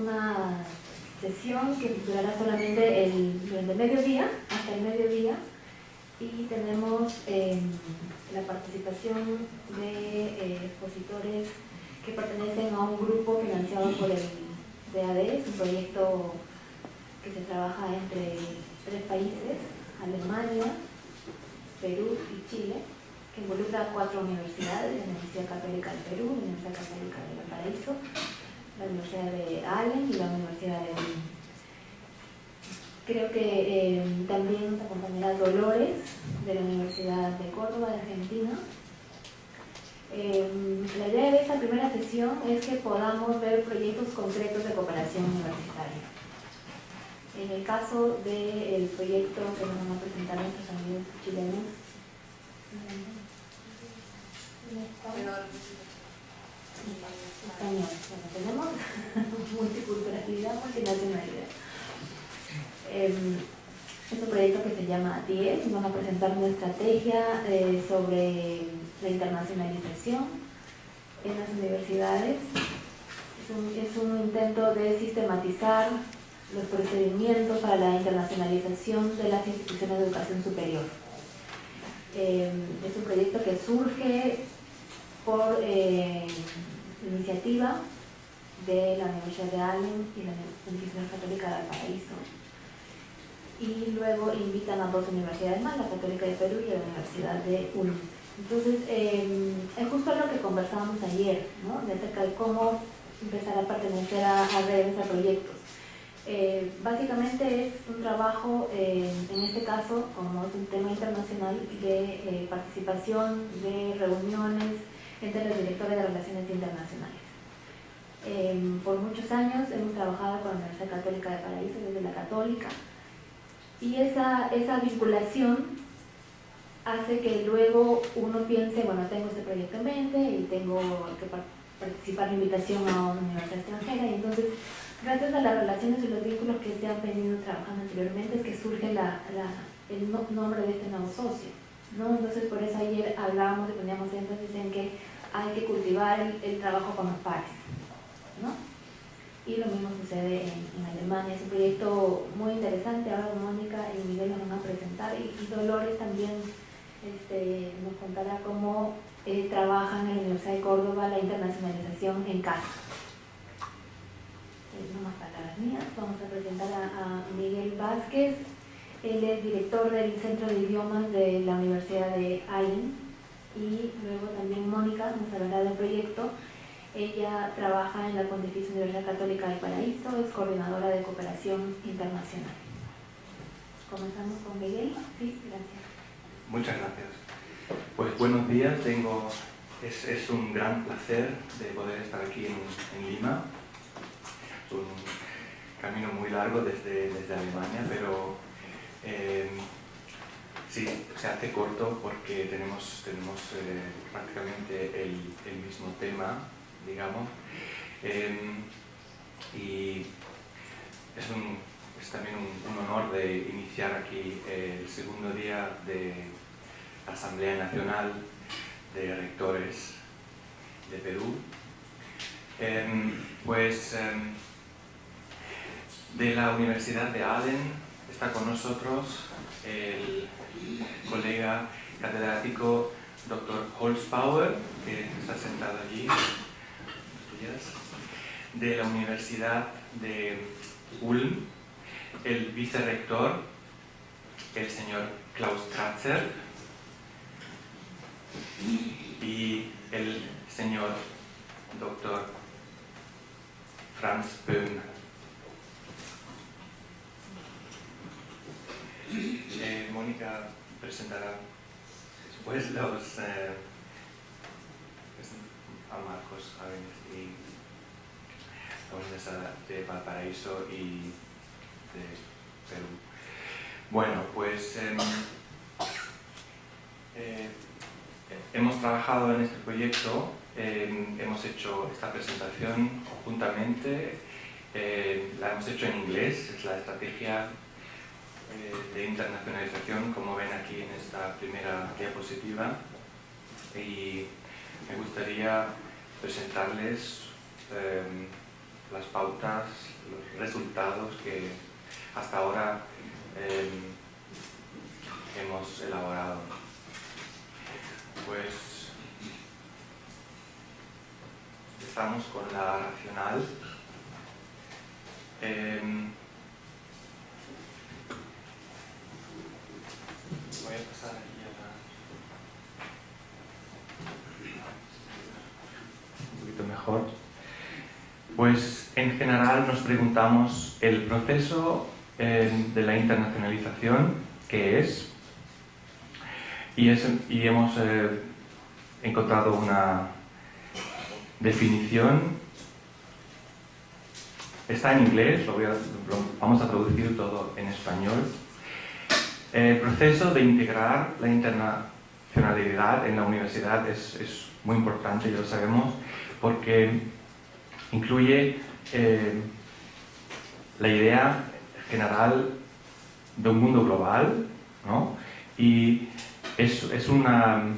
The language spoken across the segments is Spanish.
Una sesión que durará solamente durante el mediodía, hasta el mediodía, y tenemos la participación de expositores que pertenecen a un grupo financiado por el DAD. Es un proyecto que se trabaja entre 3 países, Alemania, Perú y Chile, que involucra 4 universidades: la Universidad Católica del Perú, la Universidad Católica de Valparaíso, la Universidad de Allen y la Universidad de Ulm. Creo que también nos acompañará Dolores, de la Universidad de Córdoba, de Argentina. La idea de esta primera sesión es que podamos ver proyectos concretos de cooperación universitaria. En el caso del proyecto que nos van a presentar nuestros amigos chilenos, español. Bueno, tenemos multiculturalidad, multinacionalidad. Es un proyecto que se llama 10 y van a presentar una estrategia sobre la internacionalización en las universidades. Es un intento de sistematizar los procedimientos para la internacionalización de las instituciones de educación superior. Es un proyecto que surge por iniciativa de la Universidad de Allen y la Universidad Católica de Valparaíso, y luego invitan a 2 universidades más, la Católica de Perú y la Universidad de Ulm. Entonces, es justo lo que conversábamos ayer, ¿no? De acerca de cómo empezar a pertenecer a redes, a proyectos. Básicamente es un trabajo, en este caso, como es un tema internacional, de participación, de reuniones entre los directores de relaciones internacionales. Por muchos años hemos trabajado con la Universidad Católica de Valparaíso, desde la Católica, y esa vinculación hace que luego uno piense, bueno, tengo este proyecto en mente y tengo que participar en invitación a una universidad extranjera, y entonces, gracias a las relaciones y los vínculos que se han venido trabajando anteriormente, es que surge el nombre de este nuevo socio, ¿no? Entonces, por eso ayer hablábamos y poníamos énfasis en que hay que cultivar el trabajo con los pares, ¿no? Y lo mismo sucede en Alemania. Es un proyecto muy interesante. Ahora Mónica y Miguel nos van a presentar, y Dolores también nos contará cómo trabajan en la Universidad de Córdoba la internacionalización en casa. No más palabras mías. Vamos a presentar a Miguel Vázquez. Él es director del Centro de Idiomas de la Universidad de Allen, y luego también Mónica nos hablará del proyecto. Ella trabaja en la Pontificia Universidad Católica del Paraíso, es coordinadora de cooperación internacional. Comenzamos con Miguel. Sí, gracias. Muchas gracias. Pues buenos días. Es un gran placer de poder estar aquí en Lima. Es un camino muy largo desde Alemania, pero sí, se hace corto porque tenemos prácticamente el mismo tema, digamos, y es también un honor de iniciar aquí el segundo día de la Asamblea Nacional de Rectores de Perú. De la Universidad de Allen está con nosotros el colega catedrático Dr. Holzbauer, que está sentado allí. De la Universidad de Ulm, el vicerrector, el señor Klaus Kratzer, y el señor Dr. Franz Böhm. Mónica presentará después a Marcos Arenas y la Universidad de Valparaíso y de Perú. Bueno, pues hemos trabajado en este proyecto, hemos hecho esta presentación conjuntamente, la hemos hecho en inglés, es la estrategia de internacionalización, como ven aquí en esta primera diapositiva, y me gustaría presentarles las pautas, los resultados que hasta ahora hemos elaborado. Pues empezamos con la racional. Voy a pasar aquí un poquito mejor. Pues en general nos preguntamos el proceso de la internacionalización, ¿qué es? Y hemos encontrado una definición. Está en inglés, vamos a traducir todo en español. El proceso de integrar la internacionalidad en la universidad es muy importante, ya lo sabemos, porque incluye la idea general de un mundo global, ¿no? Y es una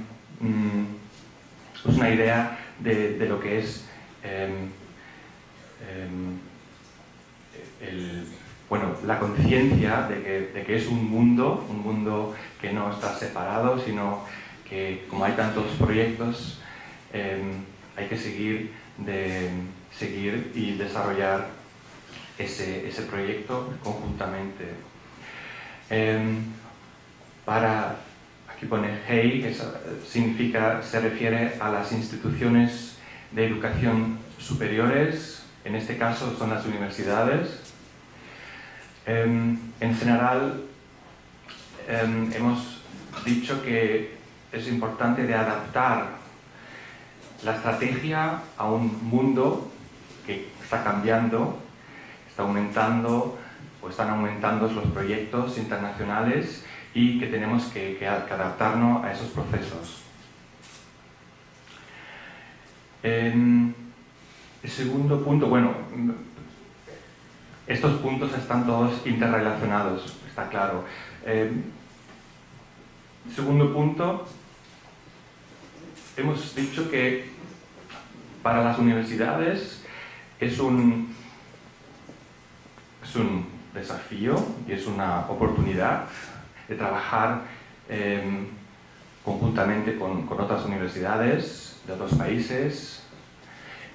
idea de lo que es la conciencia de que es un mundo que no está separado, sino que como hay tantos proyectos, hay que seguir y desarrollar ese proyecto conjuntamente. Aquí pone HEI, que se refiere a las instituciones de educación superiores, en este caso son las universidades. En general, hemos dicho que es importante de adaptar la estrategia a un mundo que está cambiando, están aumentando los proyectos internacionales y que tenemos que adaptarnos a esos procesos. El segundo punto, estos puntos están todos interrelacionados, está claro. Segundo punto, hemos dicho que para las universidades es un desafío y es una oportunidad de trabajar conjuntamente con otras universidades de otros países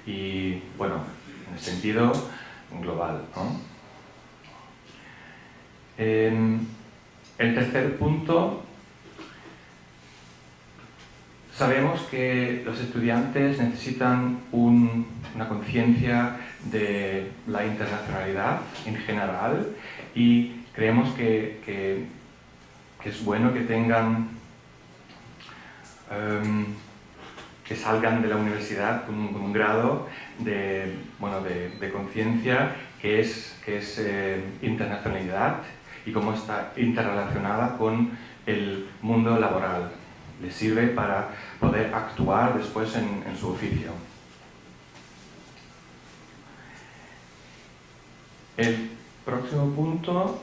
y, en el sentido global, ¿no? El tercer punto, sabemos que los estudiantes necesitan una conciencia de la internacionalidad en general y creemos que es bueno que tengan que salgan de la universidad con un grado de conciencia que es internacionalidad y cómo está interrelacionada con el mundo laboral. Les sirve para poder actuar después en su oficio. El próximo punto,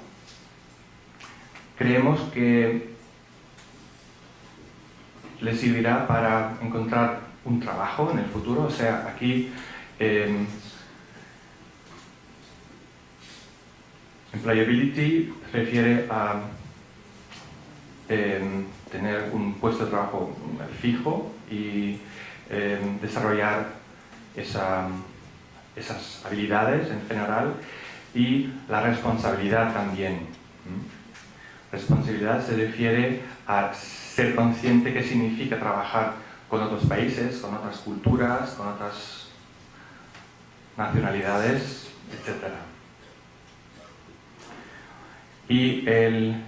creemos que les servirá para encontrar un trabajo en el futuro. O sea, aquí employability se refiere a tener un puesto de trabajo fijo y desarrollar esas habilidades en general, y la responsabilidad también. Responsabilidad se refiere a ser consciente qué significa trabajar con otros países, con otras culturas, con otras nacionalidades, etc. Y el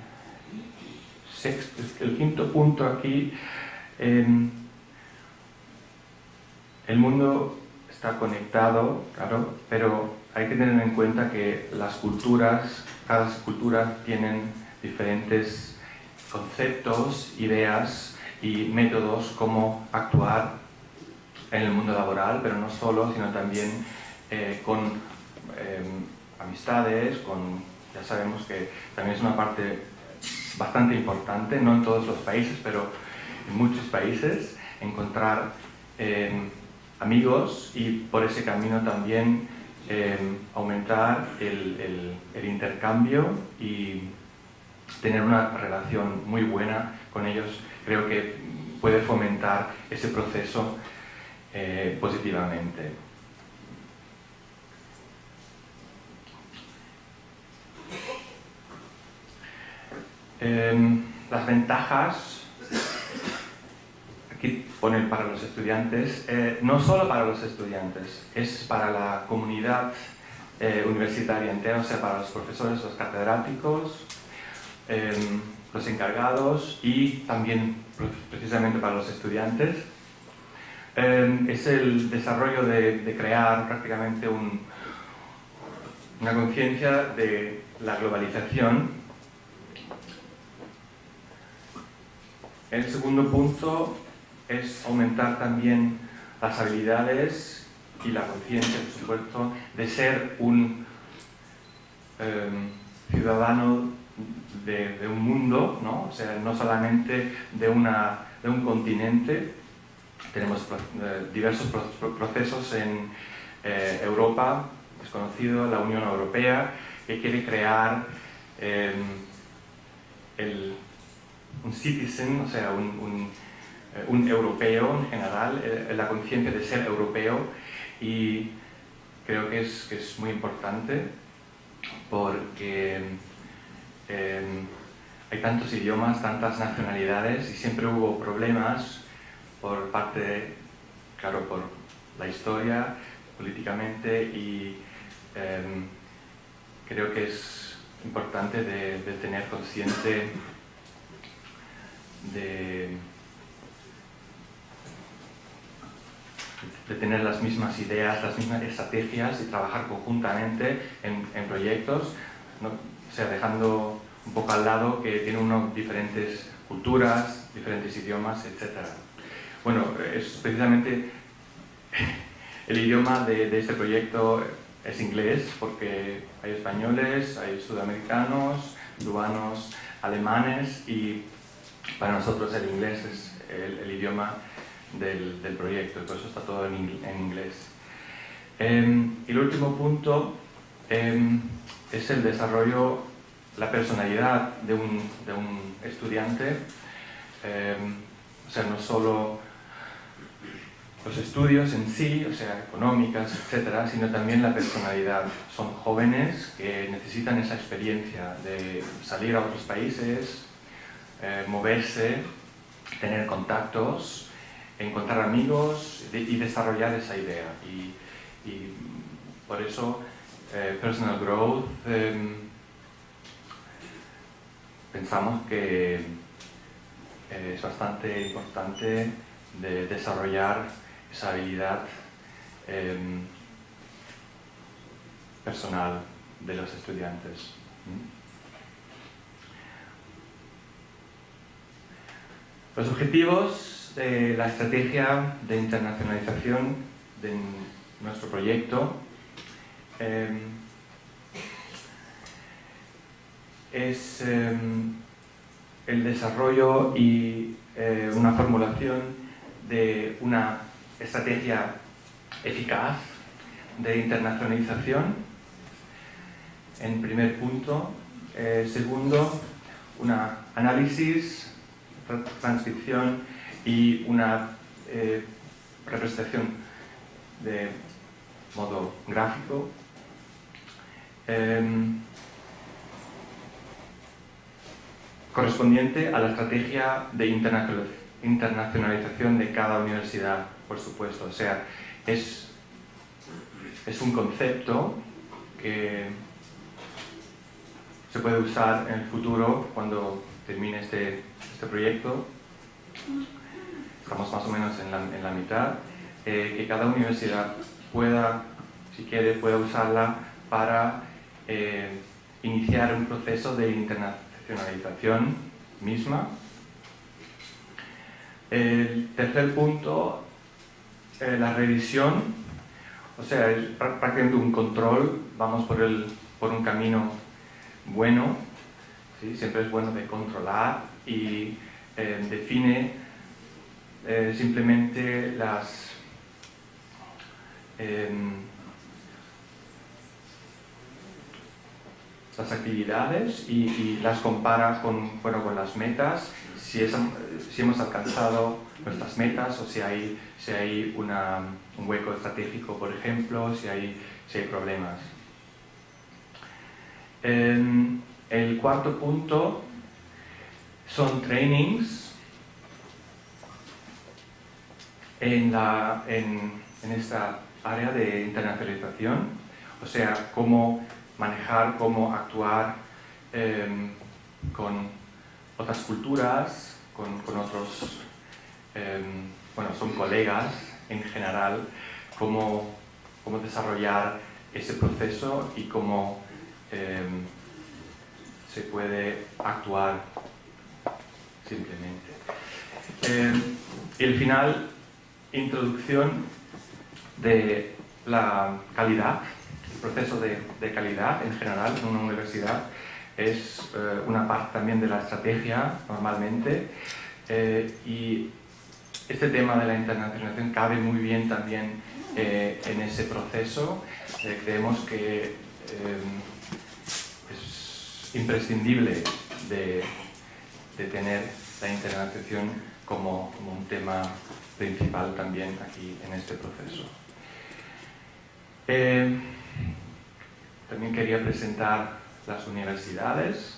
quinto punto aquí, el mundo está conectado, claro, pero hay que tener en cuenta que cada cultura tienen diferentes conceptos, ideas y métodos cómo actuar en el mundo laboral, pero no solo, sino también con amistades, ya sabemos que también es una parte bastante importante, no en todos los países, pero en muchos países, encontrar amigos y por ese camino también aumentar el intercambio y tener una relación muy buena con ellos. Creo que puede fomentar ese proceso positivamente. Las ventajas, aquí pone para los estudiantes, no solo para los estudiantes, es para la comunidad universitaria entera, o sea, para los profesores, los catedráticos, los encargados y también precisamente para los estudiantes. Es el desarrollo de crear prácticamente una conciencia de la globalización. El segundo punto es aumentar también las habilidades y la conciencia, por supuesto, de ser un ciudadano de un mundo, ¿no? O sea, no solamente de un continente. Tenemos diversos procesos en Europa, es conocido, la Unión Europea, que quiere crear un citizen, o sea, un europeo en general, la conciencia de ser europeo, y creo que es muy importante porque hay tantos idiomas, tantas nacionalidades y siempre hubo problemas por parte, claro, por la historia, políticamente, y creo que es importante de tener consciente de tener las mismas ideas, las mismas estrategias y trabajar conjuntamente en proyectos, ¿no? O sea, dejando un poco al lado que tiene uno diferentes culturas, diferentes idiomas, etc. Bueno, es precisamente el idioma de este proyecto es inglés, porque hay españoles, hay sudamericanos, peruanos, alemanes, y para nosotros el inglés es el idioma del proyecto, por eso está todo en inglés. Y el último punto es el desarrollo, la personalidad de un estudiante, o sea, no solo los estudios en sí, o sea, económicas, etcétera, sino también la personalidad. Son jóvenes que necesitan esa experiencia de salir a otros países, moverse, tener contactos, encontrar amigos y desarrollar esa idea. Y por eso Personal Growth pensamos que es bastante importante de desarrollar esa habilidad personal de los estudiantes. Los objetivos de la estrategia de internacionalización de nuestro proyecto es el desarrollo y una formulación de una estrategia eficaz de internacionalización, en primer punto. Segundo, un análisis, transcripción y una representación de modo gráfico. Correspondiente a la estrategia de internacionalización de cada universidad, por supuesto. O sea, es un concepto que se puede usar en el futuro cuando termine este proyecto. Estamos más o menos en la mitad. Que cada universidad pueda, si quiere, pueda usarla para iniciar un proceso de internacionalización misma. El tercer punto, la revisión, o sea, es prácticamente un control. Vamos por un camino bueno, ¿sí? Siempre es bueno de controlar, y define simplemente las actividades y las compara con las metas, si hemos alcanzado nuestras metas o si hay un hueco estratégico, por ejemplo, si hay problemas. El cuarto punto son trainings en esta área de internacionalización, o sea, cómo manejar, cómo actuar con otras culturas, con otros, son colegas en general, cómo desarrollar ese proceso y cómo se puede actuar simplemente. Y el final, introducción de la calidad, el proceso de calidad en general en una universidad es una parte también de la estrategia normalmente, y este tema de la internacionalización cabe muy bien también en ese proceso. Creemos que es imprescindible de tener la internacionalización como un tema principal también aquí en este proceso. También quería presentar las universidades.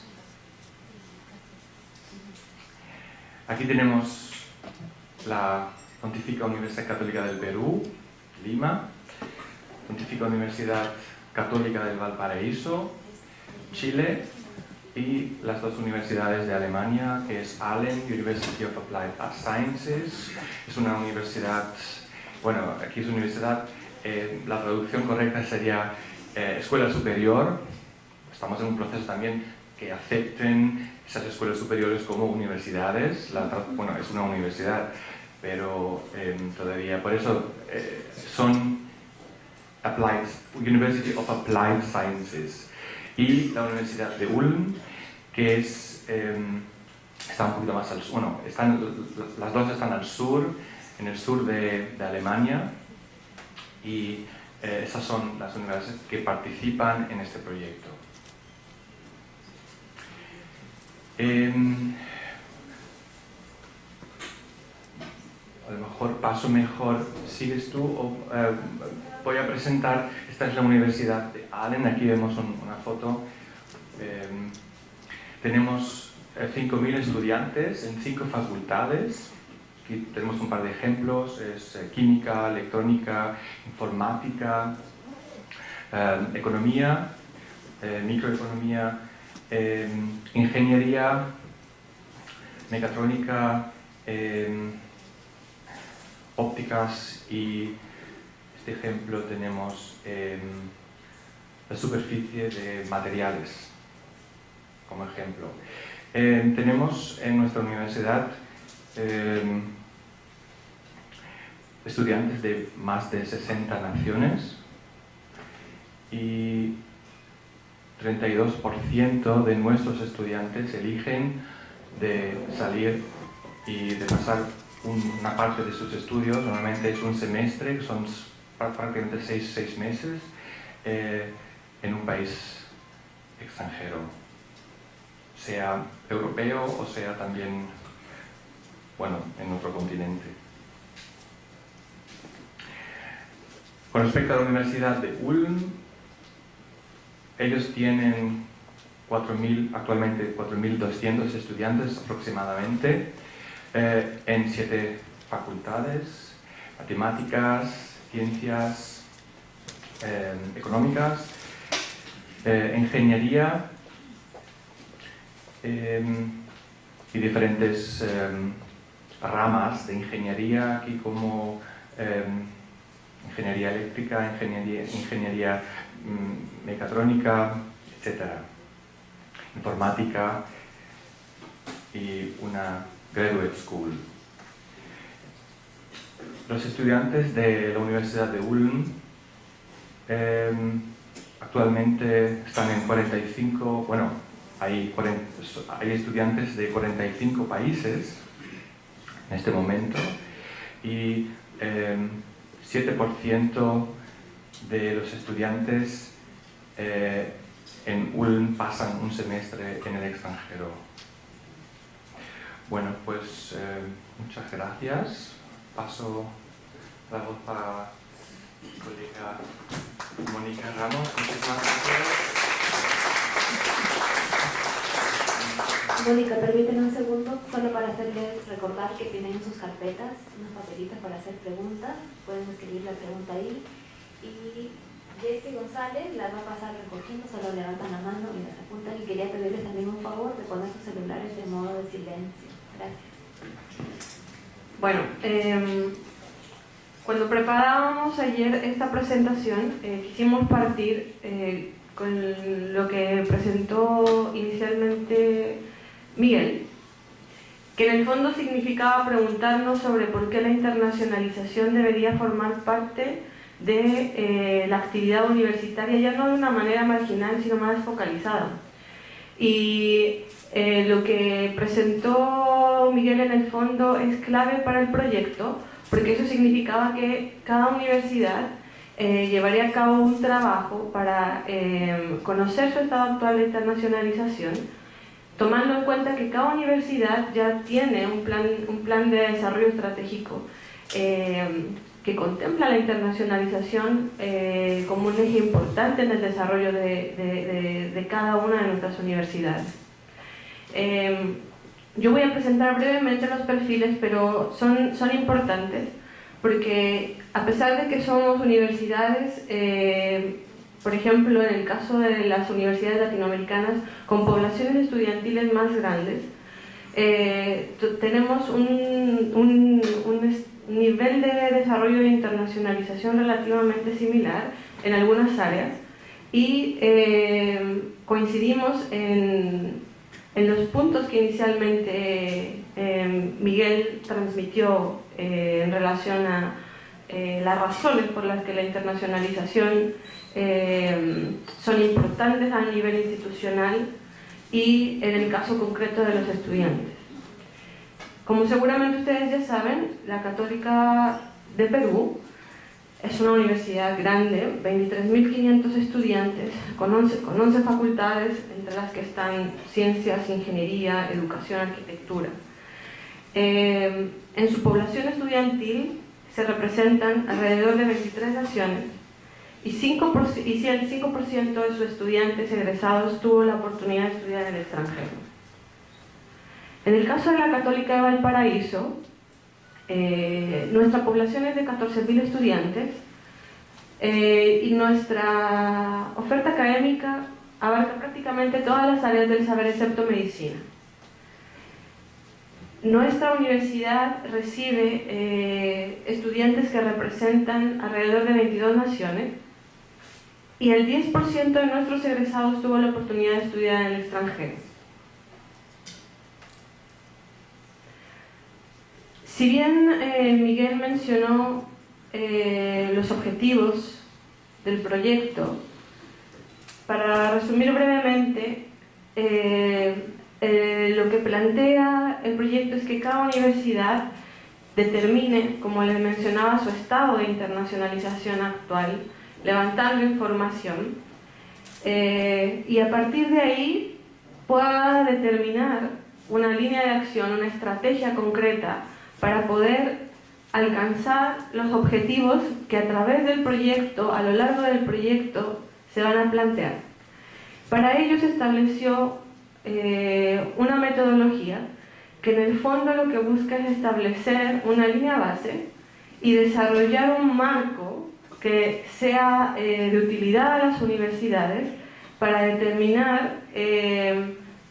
Aquí tenemos la Pontificia Universidad Católica del Perú, Lima, Pontificia Universidad Católica del Valparaíso, Chile, y las dos universidades de Alemania, que es Allen University of Applied Sciences. Es una universidad, aquí es universidad, la traducción correcta sería escuela superior. Estamos en un proceso también que acepten esas escuelas superiores como universidades. Es una universidad, pero todavía, por eso son University of Applied Sciences. Y la Universidad de Ulm, que está un poquito más al sur. Las dos están al sur, en el sur de Alemania, y esas son las universidades que participan en este proyecto. A lo mejor paso mejor, ¿sigues tú? Voy a presentar, esta es la Universidad de Allen, aquí vemos una foto. Tenemos 5.000 estudiantes en 5 facultades. Aquí tenemos un par de ejemplos, es química, electrónica, informática, economía, microeconomía, ingeniería, mecatrónica, ópticas, y este ejemplo tenemos la superficie de materiales como ejemplo. Tenemos en nuestra universidad estudiantes de más de 60 naciones y 32% de nuestros estudiantes eligen de salir y de pasar una parte de sus estudios, normalmente es un semestre, que son prácticamente 6 meses, en un país extranjero, sea europeo o sea también, en otro continente. Con respecto a la Universidad de Ulm, ellos tienen actualmente 4.200 estudiantes aproximadamente, en 7 facultades: matemáticas, ciencias económicas, ingeniería, y diferentes ramas de ingeniería, aquí como ingeniería eléctrica, ingeniería mecatrónica, etc. Informática y una graduate school. Los estudiantes de la Universidad de Ulm actualmente están en 45, hay estudiantes de 45 países en este momento, y 7% de los estudiantes en Ulm pasan un semestre en el extranjero. Bueno, pues muchas gracias. Paso la voz a mi colega Mónica Ramos. Muchísimas gracias. Mónica, permíteme un segundo, solo para hacerles recordar que tienen en sus carpetas unas papelitas para hacer preguntas. Pueden escribir la pregunta ahí. Y Jessy González las va a pasar recogiendo, solo levantan la mano y las apuntan. Y quería pedirles también un favor de poner sus celulares de modo de silencio. Gracias. Bueno, cuando preparábamos ayer esta presentación, quisimos partir con lo que presentó inicialmente Miguel, que en el fondo significaba preguntarnos sobre por qué la internacionalización debería formar parte de la actividad universitaria, ya no de una manera marginal, sino más focalizada. Y lo que presentó Miguel en el fondo es clave para el proyecto, porque eso significaba que cada universidad llevaría a cabo un trabajo para conocer su estado actual de internacionalización, tomando en cuenta que cada universidad ya tiene un plan de desarrollo estratégico que contempla la internacionalización como un eje importante en el desarrollo de cada una de nuestras universidades. Yo voy a presentar brevemente los perfiles, pero son importantes porque a pesar de que somos universidades, por ejemplo, en el caso de las universidades latinoamericanas con poblaciones estudiantiles más grandes, tenemos un nivel de desarrollo de internacionalización relativamente similar en algunas áreas y coincidimos en los puntos que inicialmente Miguel transmitió en relación a las razones por las que la internacionalización son importantes a nivel institucional y en el caso concreto de los estudiantes. Como seguramente ustedes ya saben, la Católica de Perú es una universidad grande, 23.500 estudiantes, con 11 facultades, entre las que están ciencias, ingeniería, educación, arquitectura. En su población estudiantil se representan alrededor de 23 naciones y si el 5% de sus estudiantes egresados tuvo la oportunidad de estudiar en el extranjero. En el caso de la Católica de Valparaíso, nuestra población es de 14.000 estudiantes y nuestra oferta académica abarca prácticamente todas las áreas del saber excepto medicina. Nuestra universidad recibe estudiantes que representan alrededor de 22 naciones y el 10% de nuestros egresados tuvo la oportunidad de estudiar en el extranjero. Si bien Miguel mencionó los objetivos del proyecto, para resumir brevemente, lo que plantea el proyecto es que cada universidad determine, como les mencionaba, su estado de internacionalización actual, levantando información, y a partir de ahí pueda determinar una línea de acción, una estrategia concreta para poder alcanzar los objetivos que a través del proyecto, a lo largo del proyecto, se van a plantear. Para ello se estableció una metodología que en el fondo lo que busca es establecer una línea base y desarrollar un marco que sea de utilidad a las universidades para determinar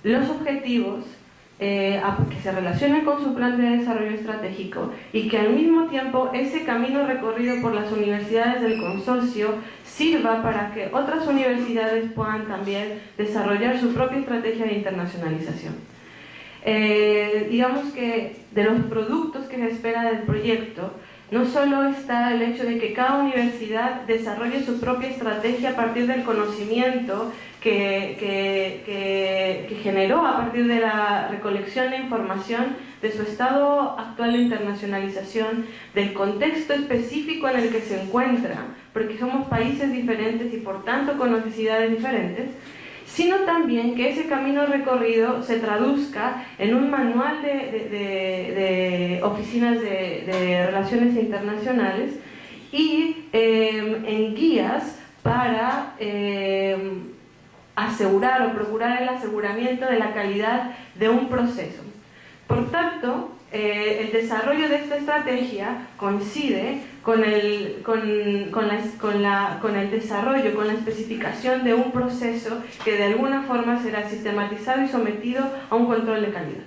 los objetivos que se relacionen con su plan de desarrollo estratégico y que al mismo tiempo ese camino recorrido por las universidades del consorcio sirva para que otras universidades puedan también desarrollar su propia estrategia de internacionalización. Digamos que de los productos que se espera del proyecto, no solo está el hecho de que cada universidad desarrolle su propia estrategia a partir del conocimiento que generó a partir de la recolección de información de su estado actual de internacionalización, del contexto específico en el que se encuentra, porque somos países diferentes y por tanto con necesidades diferentes, sino también que ese camino recorrido se traduzca en un manual de oficinas de relaciones internacionales y en guías para asegurar o procurar el aseguramiento de la calidad de un proceso. Por tanto, el desarrollo de esta estrategia coincide con el desarrollo, con la especificación de un proceso que de alguna forma será sistematizado y sometido a un control de calidad.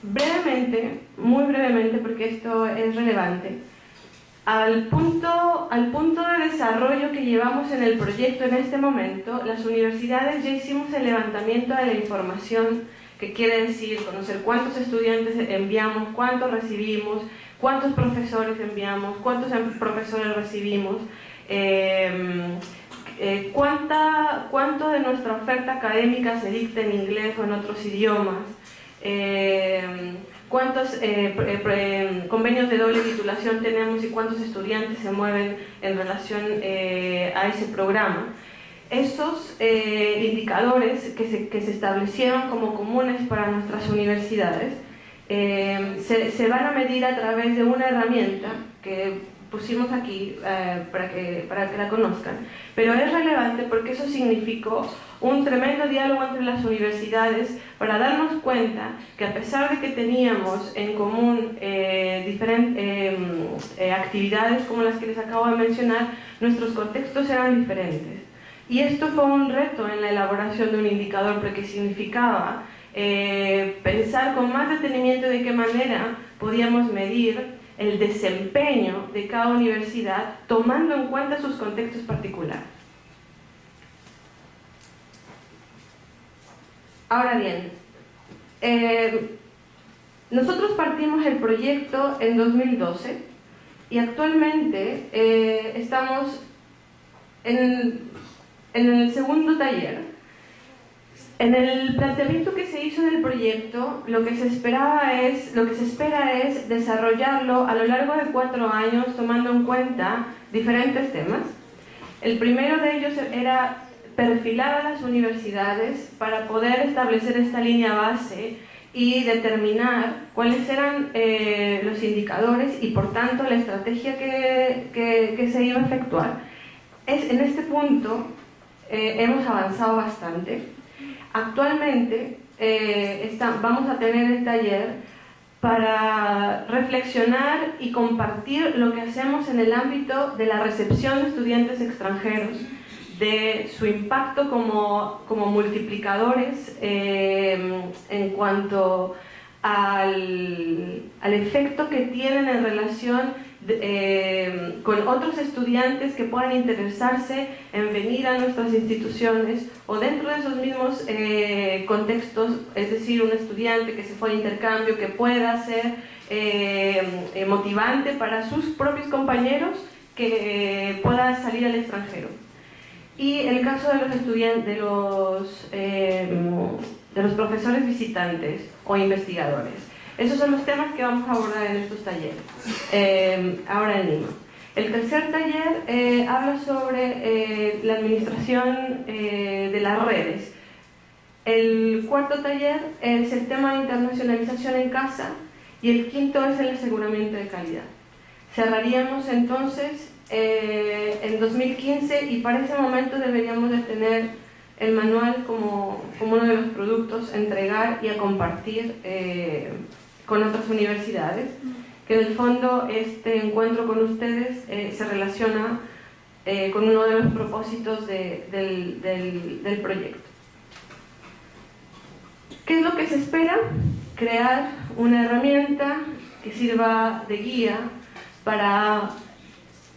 Brevemente, muy brevemente, porque esto es relevante, al punto de desarrollo que llevamos en el proyecto en este momento, las universidades ya hicimos el levantamiento de la información, que quiere decir conocer cuántos estudiantes enviamos, cuántos recibimos, cuántos profesores enviamos, cuántos profesores recibimos, cuánto de nuestra oferta académica se dicta en inglés o en otros idiomas, cuántos convenios de doble titulación tenemos y cuántos estudiantes se mueven en relación a ese programa. Esos indicadores que se establecieron como comunes para nuestras universidades se van a medir a través de una herramienta que pusimos aquí para que la conozcan, pero es relevante porque eso significó un tremendo diálogo entre las universidades para darnos cuenta que a pesar de que teníamos en común diferentes actividades como las que les acabo de mencionar, nuestros contextos eran diferentes. Y esto fue un reto en la elaboración de un indicador, porque significaba pensar con más detenimiento de qué manera podíamos medir el desempeño de cada universidad tomando en cuenta sus contextos particulares. Ahora bien, nosotros partimos el proyecto en 2012 y actualmente estamos en el segundo taller. En el planteamiento que se hizo del proyecto, lo que se espera es desarrollarlo a lo largo de 4 años tomando en cuenta diferentes temas. El primero de ellos era perfilar a las universidades para poder establecer esta línea base y determinar cuáles eran los indicadores y por tanto la estrategia que se iba a efectuar. En este punto hemos avanzado bastante. Actualmente vamos a tener el taller para reflexionar y compartir lo que hacemos en el ámbito de la recepción de estudiantes extranjeros, de su impacto como multiplicadores en cuanto al efecto que tienen en relación con otros estudiantes que puedan interesarse en venir a nuestras instituciones o dentro de esos mismos contextos, es decir, un estudiante que se fue al intercambio que pueda ser motivante para sus propios compañeros que pueda salir al extranjero. Y en el caso de los estudiantes, de los profesores visitantes o investigadores. Esos son los temas que vamos a abordar en estos talleres, ahora en Lima. El tercer taller habla sobre la administración de las redes. El cuarto taller es el tema de internacionalización en casa y el quinto es el aseguramiento de calidad. Cerraríamos entonces en 2015 y para ese momento deberíamos de tener el manual como uno de los productos a entregar y a compartir con otras universidades, que en el fondo este encuentro con ustedes se relaciona con uno de los propósitos del proyecto. ¿Qué es lo que se espera? Crear una herramienta que sirva de guía para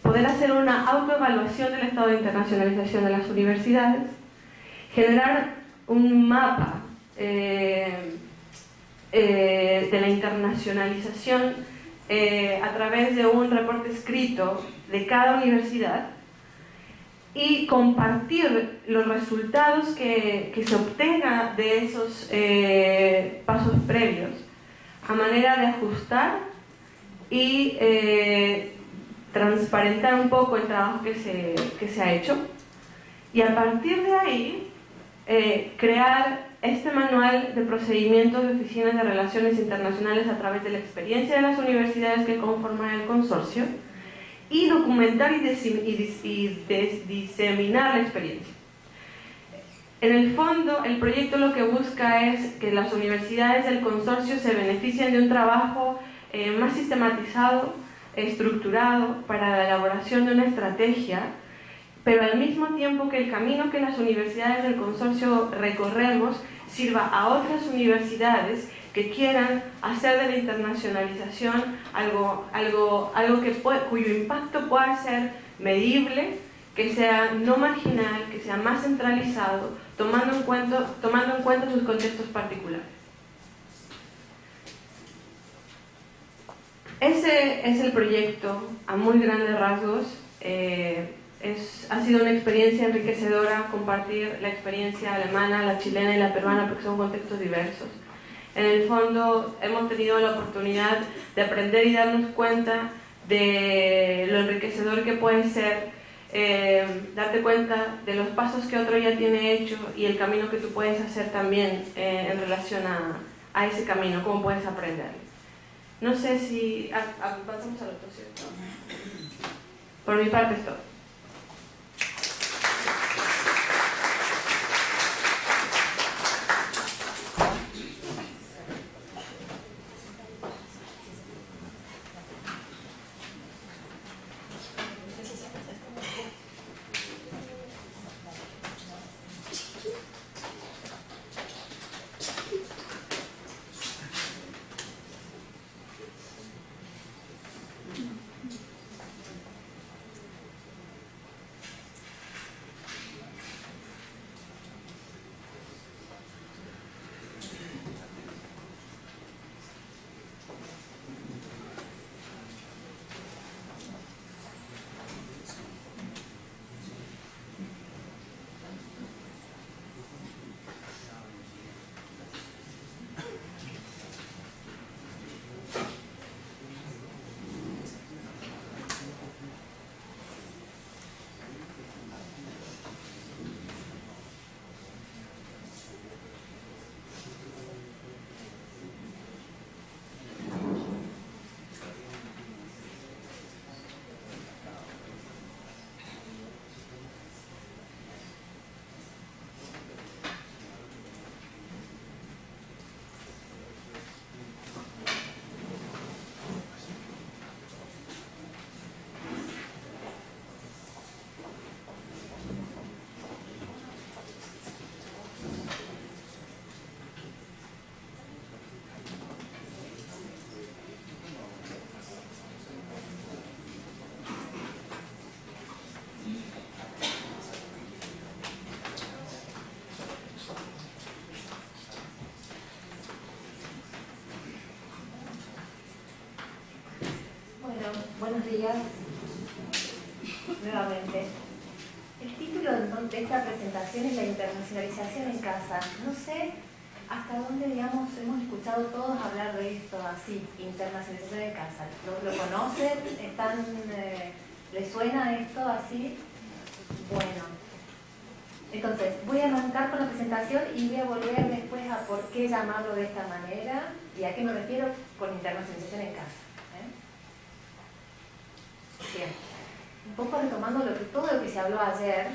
poder hacer una autoevaluación del estado de internacionalización de las universidades, generar un mapa de la internacionalización a través de un reporte escrito de cada universidad y compartir los resultados que se obtenga de esos pasos previos a manera de ajustar y transparentar un poco el trabajo que se ha hecho Y a partir de ahí, crear este manual de procedimientos de oficinas de relaciones internacionales a través de la experiencia de las universidades que conforman el consorcio y documentar y diseminar la experiencia. En el fondo, el proyecto lo que busca es que las universidades del consorcio se beneficien de un trabajo más sistematizado, estructurado para la elaboración de una estrategia, pero al mismo tiempo que el camino que las universidades del consorcio recorremos sirva a otras universidades que quieran hacer de la internacionalización algo cuyo impacto pueda ser medible, que sea no marginal, que sea más centralizado, tomando en cuenta sus contextos particulares. Ese es el proyecto a muy grandes rasgos. Ha sido una experiencia enriquecedora compartir la experiencia alemana, la chilena y la peruana, porque son contextos diversos. En el fondo hemos tenido la oportunidad de aprender y darnos cuenta de lo enriquecedor que puede ser darte cuenta de los pasos que otro ya tiene hecho y el camino que tú puedes hacer también en relación a ese camino, cómo puedes aprender. No sé si... pasamos al otro, ¿cierto? Por mi parte es todo. Buenos días, nuevamente. El título de esta presentación es La internacionalización en casa. No sé hasta dónde, digamos, hemos escuchado todos hablar de esto así, internacionalización en casa. ¿Lo conocen? ¿Les suena esto así? Bueno, entonces voy a arrancar con la presentación y voy a volver después a por qué llamarlo de esta manera y a qué me refiero con internacionalización en casa. Bien, un poco retomando todo lo que se habló ayer,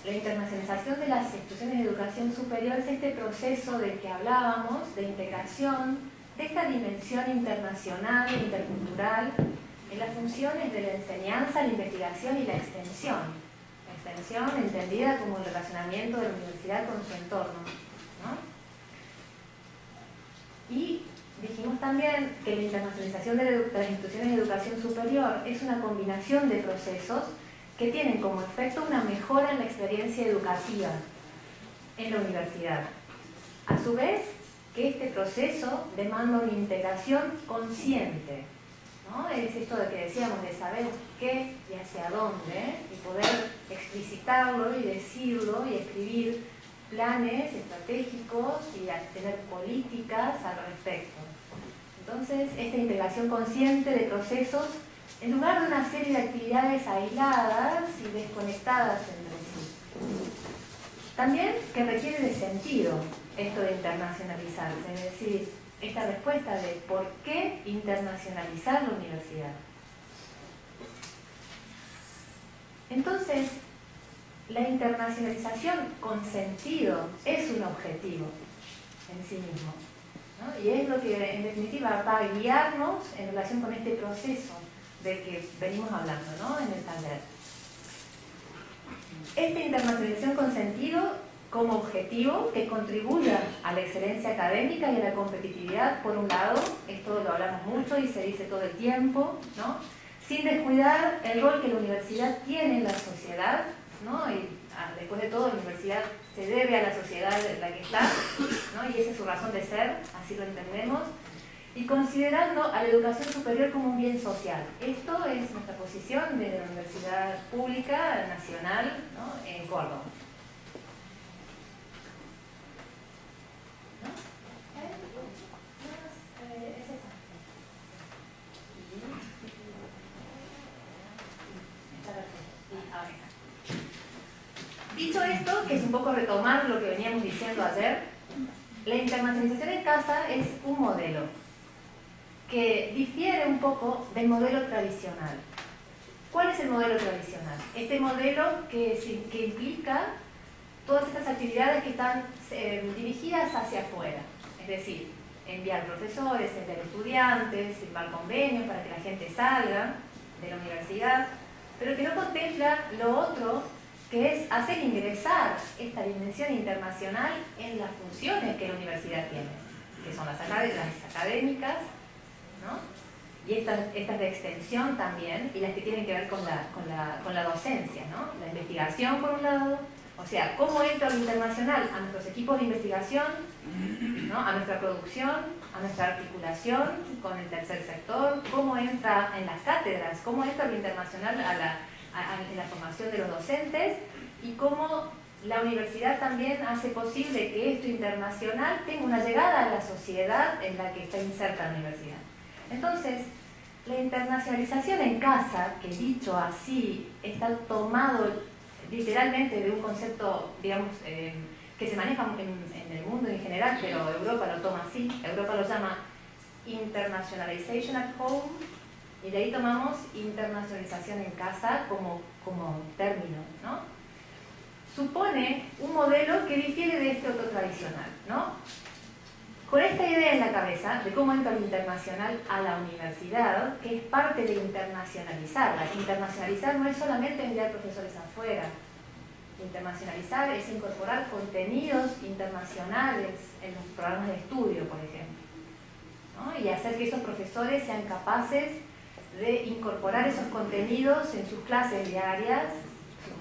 la internacionalización de las instituciones de educación superior es este proceso del que hablábamos, de integración, de esta dimensión internacional, intercultural, en las funciones de la enseñanza, la investigación y la extensión. La extensión entendida como el relacionamiento de la universidad con su entorno, ¿no? Y dijimos también que la internacionalización de las instituciones de educación superior es una combinación de procesos que tienen como efecto una mejora en la experiencia educativa en la universidad. A su vez, que este proceso demanda una integración consciente, ¿no? Es esto de que decíamos, de saber qué y hacia dónde, y poder explicitarlo y decirlo y escribir planes estratégicos y tener políticas al respecto. Entonces, esta integración consciente de procesos, en lugar de una serie de actividades aisladas y desconectadas entre sí. También que requiere de sentido esto de internacionalizarse, es decir, esta respuesta de por qué internacionalizar la universidad. Entonces, la internacionalización con sentido es un objetivo en sí mismo, ¿no? Y es lo que en definitiva va a guiarnos en relación con este proceso del que venimos hablando, ¿no?, en el taller. Esta internacionalización con sentido como objetivo que contribuya a la excelencia académica y a la competitividad, por un lado, esto lo hablamos mucho y se dice todo el tiempo, ¿no?, sin descuidar el rol que la universidad tiene en la sociedad, ¿no? Y después de todo, la universidad se debe a la sociedad en la que está, ¿no?, y esa es su razón de ser, así lo entendemos, y considerando a la educación superior como un bien social. Esto es nuestra posición desde la Universidad Pública Nacional, ¿no?, en Córdoba. Dicho esto, que es un poco retomar lo que veníamos diciendo ayer, la internacionalización en casa es un modelo que difiere un poco del modelo tradicional. ¿Cuál es el modelo tradicional? Este modelo que implica todas estas actividades que están dirigidas hacia afuera, es decir, enviar profesores, enviar estudiantes, firmar convenios para que la gente salga de la universidad, pero que no contempla lo otro, que es hacer ingresar esta dimensión internacional en las funciones que la universidad tiene, que son las académicas, ¿no?, y estas de extensión también, y las que tienen que ver con la docencia, ¿no?, la investigación por un lado, o sea, cómo entra lo internacional a nuestros equipos de investigación, ¿no?, a nuestra producción, a nuestra articulación con el tercer sector, cómo entra en las cátedras, cómo entra lo internacional en la formación de los docentes, y cómo la universidad también hace posible que esto internacional tenga una llegada a la sociedad en la que está inserta la universidad. Entonces, la internacionalización en casa, que dicho así, está tomado literalmente de un concepto, digamos, que se maneja en el mundo en general, pero Europa lo toma así. Europa lo llama Internationalization at Home, y de ahí tomamos internacionalización en casa como término, ¿no? Supone un modelo que difiere de este otro tradicional, ¿no? Con esta idea en la cabeza de cómo entra lo internacional a la universidad, que es parte de internacionalizarla. Internacionalizar no es solamente enviar profesores afuera. Internacionalizar es incorporar contenidos internacionales en los programas de estudio, por ejemplo, ¿no?, y hacer que esos profesores sean capaces de incorporar esos contenidos en sus clases diarias,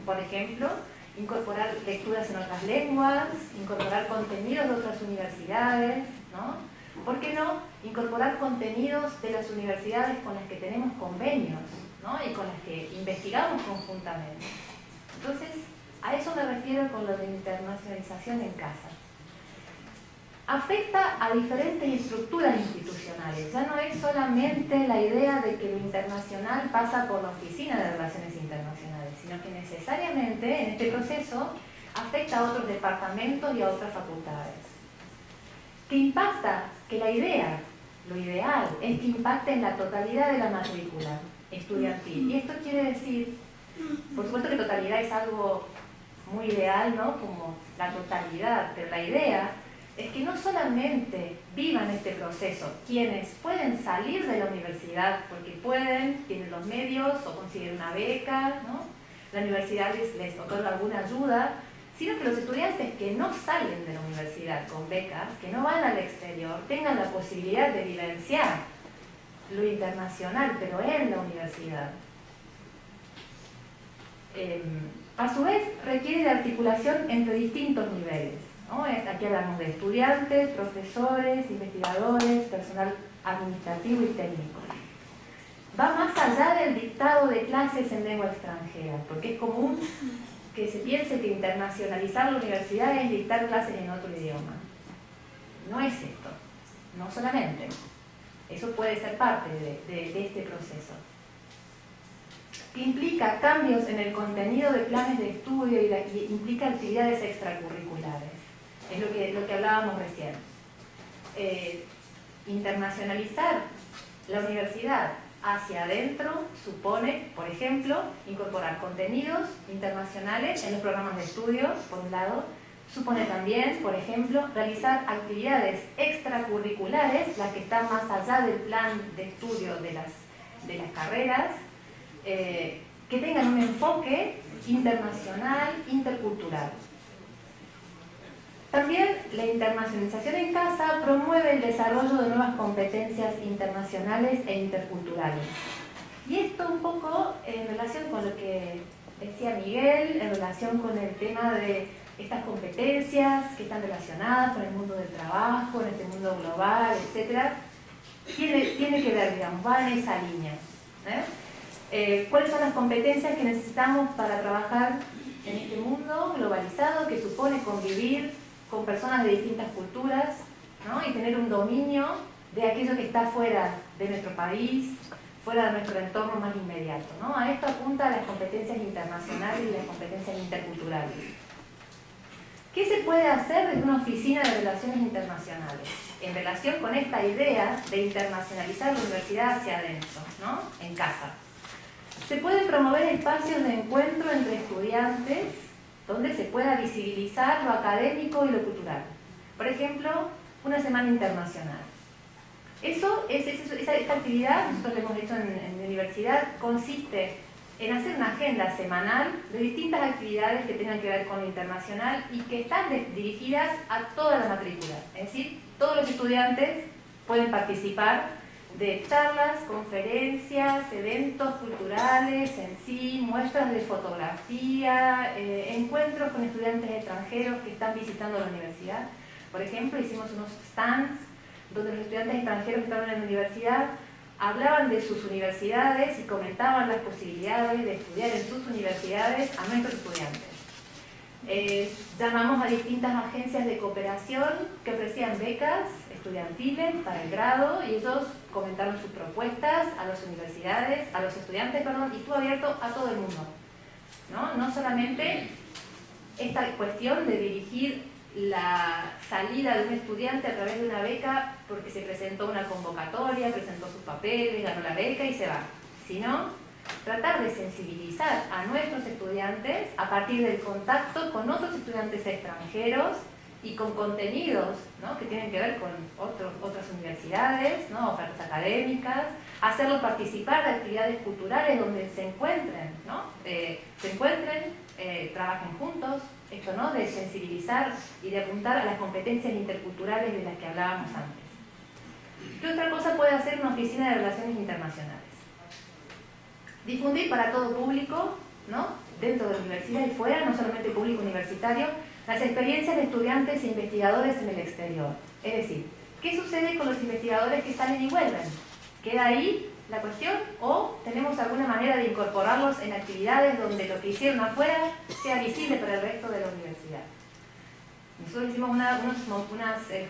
por ejemplo, incorporar lecturas en otras lenguas, incorporar contenidos de otras universidades, ¿no? ¿Por qué no incorporar contenidos de las universidades con las que tenemos convenios, ¿no?, y con las que investigamos conjuntamente? Entonces, a eso me refiero con lo de internacionalización en casa. Afecta a diferentes estructuras institucionales. Ya no es solamente la idea de que lo internacional pasa por la Oficina de Relaciones Internacionales, sino que necesariamente en este proceso afecta a otros departamentos y a otras facultades. Que impacta, que la idea, lo ideal, es que impacte en la totalidad de la matrícula estudiantil. Y esto quiere decir, por supuesto que totalidad es algo muy ideal, ¿no?, como la totalidad, pero la idea es que no solamente vivan este proceso quienes pueden salir de la universidad porque pueden, tienen los medios o consiguen una beca, ¿no?, la universidad les otorga alguna ayuda, sino que los estudiantes que no salen de la universidad con becas, que no van al exterior, tengan la posibilidad de vivenciar lo internacional, pero en la universidad. A su vez, requiere de articulación entre distintos niveles, ¿no? Aquí hablamos de estudiantes, profesores, investigadores, personal administrativo y técnico. Va más allá del dictado de clases en lengua extranjera, porque es común que se piense que internacionalizar la universidad es dictar clases en otro idioma. No es esto, no solamente. Eso puede ser parte de este proceso. que implica cambios en el contenido de planes de estudio y implica actividades extracurriculares. Es lo que hablábamos recién. Internacionalizar la universidad hacia adentro supone, por ejemplo, incorporar contenidos internacionales en los programas de estudio, por un lado. Supone también, por ejemplo, realizar actividades extracurriculares, las que están más allá del plan de estudio de las carreras, que tengan un enfoque internacional, intercultural. También la internacionalización en casa promueve el desarrollo de nuevas competencias internacionales e interculturales. Y esto un poco en relación con lo que decía Miguel, en relación con el tema de estas competencias que están relacionadas con el mundo del trabajo, en este mundo global, etc. Tiene que ver, digamos, va en esa línea. ¿Cuáles son las competencias que necesitamos para trabajar en este mundo globalizado que supone convivir con personas de distintas culturas, ¿no? Y tener un dominio de aquello que está fuera de nuestro país, fuera de nuestro entorno más inmediato, ¿no? A esto apunta las competencias internacionales y las competencias interculturales. ¿Qué se puede hacer desde una oficina de relaciones internacionales en relación con esta idea de internacionalizar la universidad hacia adentro, ¿no? En casa? Se pueden promover espacios de encuentro entre estudiantes donde se pueda visibilizar lo académico y lo cultural. Por ejemplo, una semana internacional. Esta actividad, nosotros lo hemos hecho en la universidad, consiste en hacer una agenda semanal de distintas actividades que tengan que ver con lo internacional y que están dirigidas a toda la matrícula. Es decir, todos los estudiantes pueden participar de charlas, conferencias, eventos culturales en sí, muestras de fotografía, encuentros con estudiantes extranjeros que están visitando la universidad. Por ejemplo, hicimos unos stands donde los estudiantes extranjeros que estaban en la universidad hablaban de sus universidades y comentaban las posibilidades de estudiar en sus universidades a nuestros estudiantes. Llamamos a distintas agencias de cooperación que ofrecían becas estudiantiles para el grado y ellos comentaron sus propuestas a las universidades, a los estudiantes, y estuvo abierto a todo el mundo. No solamente esta cuestión de dirigir la salida de un estudiante a través de una beca porque se presentó una convocatoria, presentó sus papeles, ganó la beca y se va, sino tratar de sensibilizar a nuestros estudiantes a partir del contacto con otros estudiantes extranjeros y con contenidos, ¿no? Que tienen que ver con otras universidades, ¿no? Ofertas académicas, hacerlos participar de actividades culturales donde se encuentren, ¿no? Trabajen juntos, esto, ¿no? De sensibilizar y de apuntar a las competencias interculturales de las que hablábamos antes. ¿Qué otra cosa puede hacer una oficina de relaciones internacionales? Difundir para todo público, ¿no? Dentro de la universidad y fuera, no solamente público universitario, las experiencias de estudiantes e investigadores en el exterior. Es decir, ¿qué sucede con los investigadores que salen y vuelven? ¿Queda ahí la cuestión? ¿O tenemos alguna manera de incorporarlos en actividades donde lo que hicieron afuera sea visible para el resto de la universidad? Nosotros hicimos unas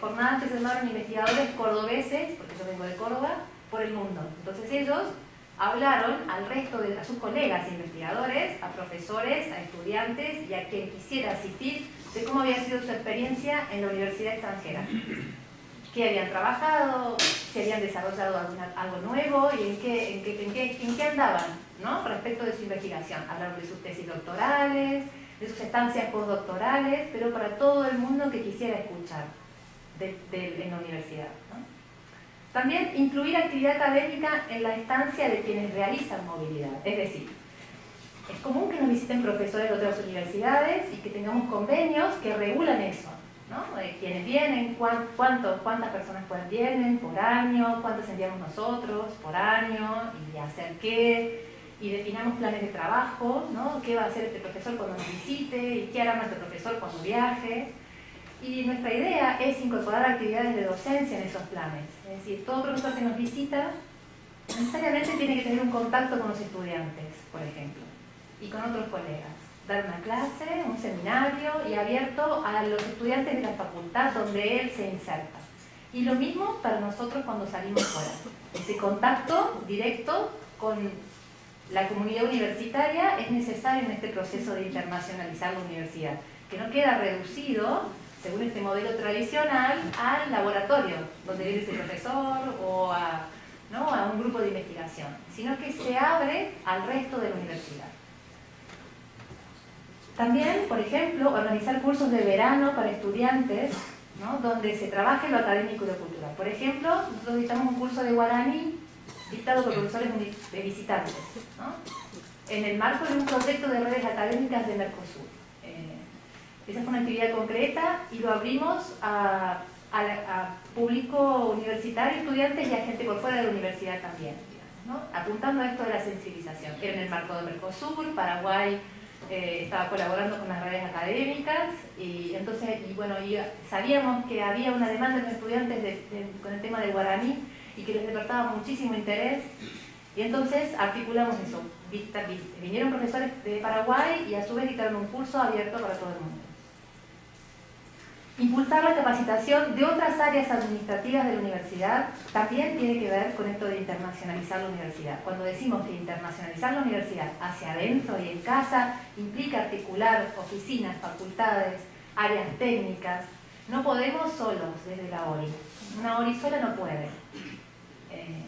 jornadas que se llamaron investigadores cordobeses, porque yo vengo de Córdoba, por el mundo. Entonces ellos hablaron a sus colegas investigadores, a profesores, a estudiantes y a quien quisiera asistir de cómo había sido su experiencia en la universidad extranjera. Qué habían trabajado, si habían desarrollado algo nuevo y en qué andaban, ¿no? Respecto de su investigación. Hablaron de sus tesis doctorales, de sus estancias postdoctorales, pero para todo el mundo que quisiera escuchar en la universidad, ¿no? También incluir actividad académica en la estancia de quienes realizan movilidad. Es decir, es común que nos visiten profesores de otras universidades y que tengamos convenios que regulan eso, ¿no? De quienes vienen, cuántas personas vienen por año, cuántos enviamos nosotros por año y hacer qué, y definamos planes de trabajo, ¿no? ¿Qué va a hacer este profesor cuando nos visite y qué hará nuestro profesor cuando viaje? Y nuestra idea es incorporar actividades de docencia en esos planes. Es decir, todo profesor que nos visita necesariamente tiene que tener un contacto con los estudiantes, por ejemplo, y con otros colegas. Dar una clase, un seminario y abierto a los estudiantes de la facultad donde él se inserta. Y lo mismo para nosotros cuando salimos fuera. Ese contacto directo con la comunidad universitaria es necesaria en este proceso de internacionalizar la universidad, que no queda reducido, según este modelo tradicional, al laboratorio, donde viene ese profesor o a un grupo de investigación, sino que se abre al resto de la universidad. También, por ejemplo, organizar cursos de verano para estudiantes, ¿no?, donde se trabaje lo académico y lo cultural. Por ejemplo, nosotros dictamos un curso de guaraní dictado por profesores visitantes, ¿no?, en el marco de un proyecto de redes académicas de Mercosur. Esa fue una actividad concreta y lo abrimos a público universitario, estudiantes y a gente por fuera de la universidad también, ¿no?, apuntando a esto de la sensibilización. Era en el marco de Mercosur, Paraguay estaba colaborando con las redes académicas y entonces, sabíamos que había una demanda de los estudiantes con el tema del guaraní y que les despertaba muchísimo interés, y entonces articulamos eso. Vinieron profesores de Paraguay y a su vez dictaron un curso abierto para todo el mundo. Impulsar la capacitación de otras áreas administrativas de la universidad también tiene que ver con esto de internacionalizar la universidad. Cuando decimos que internacionalizar la universidad hacia adentro y en casa implica articular oficinas, facultades, áreas técnicas, no podemos solos desde la ORI. Una ORI sola no puede.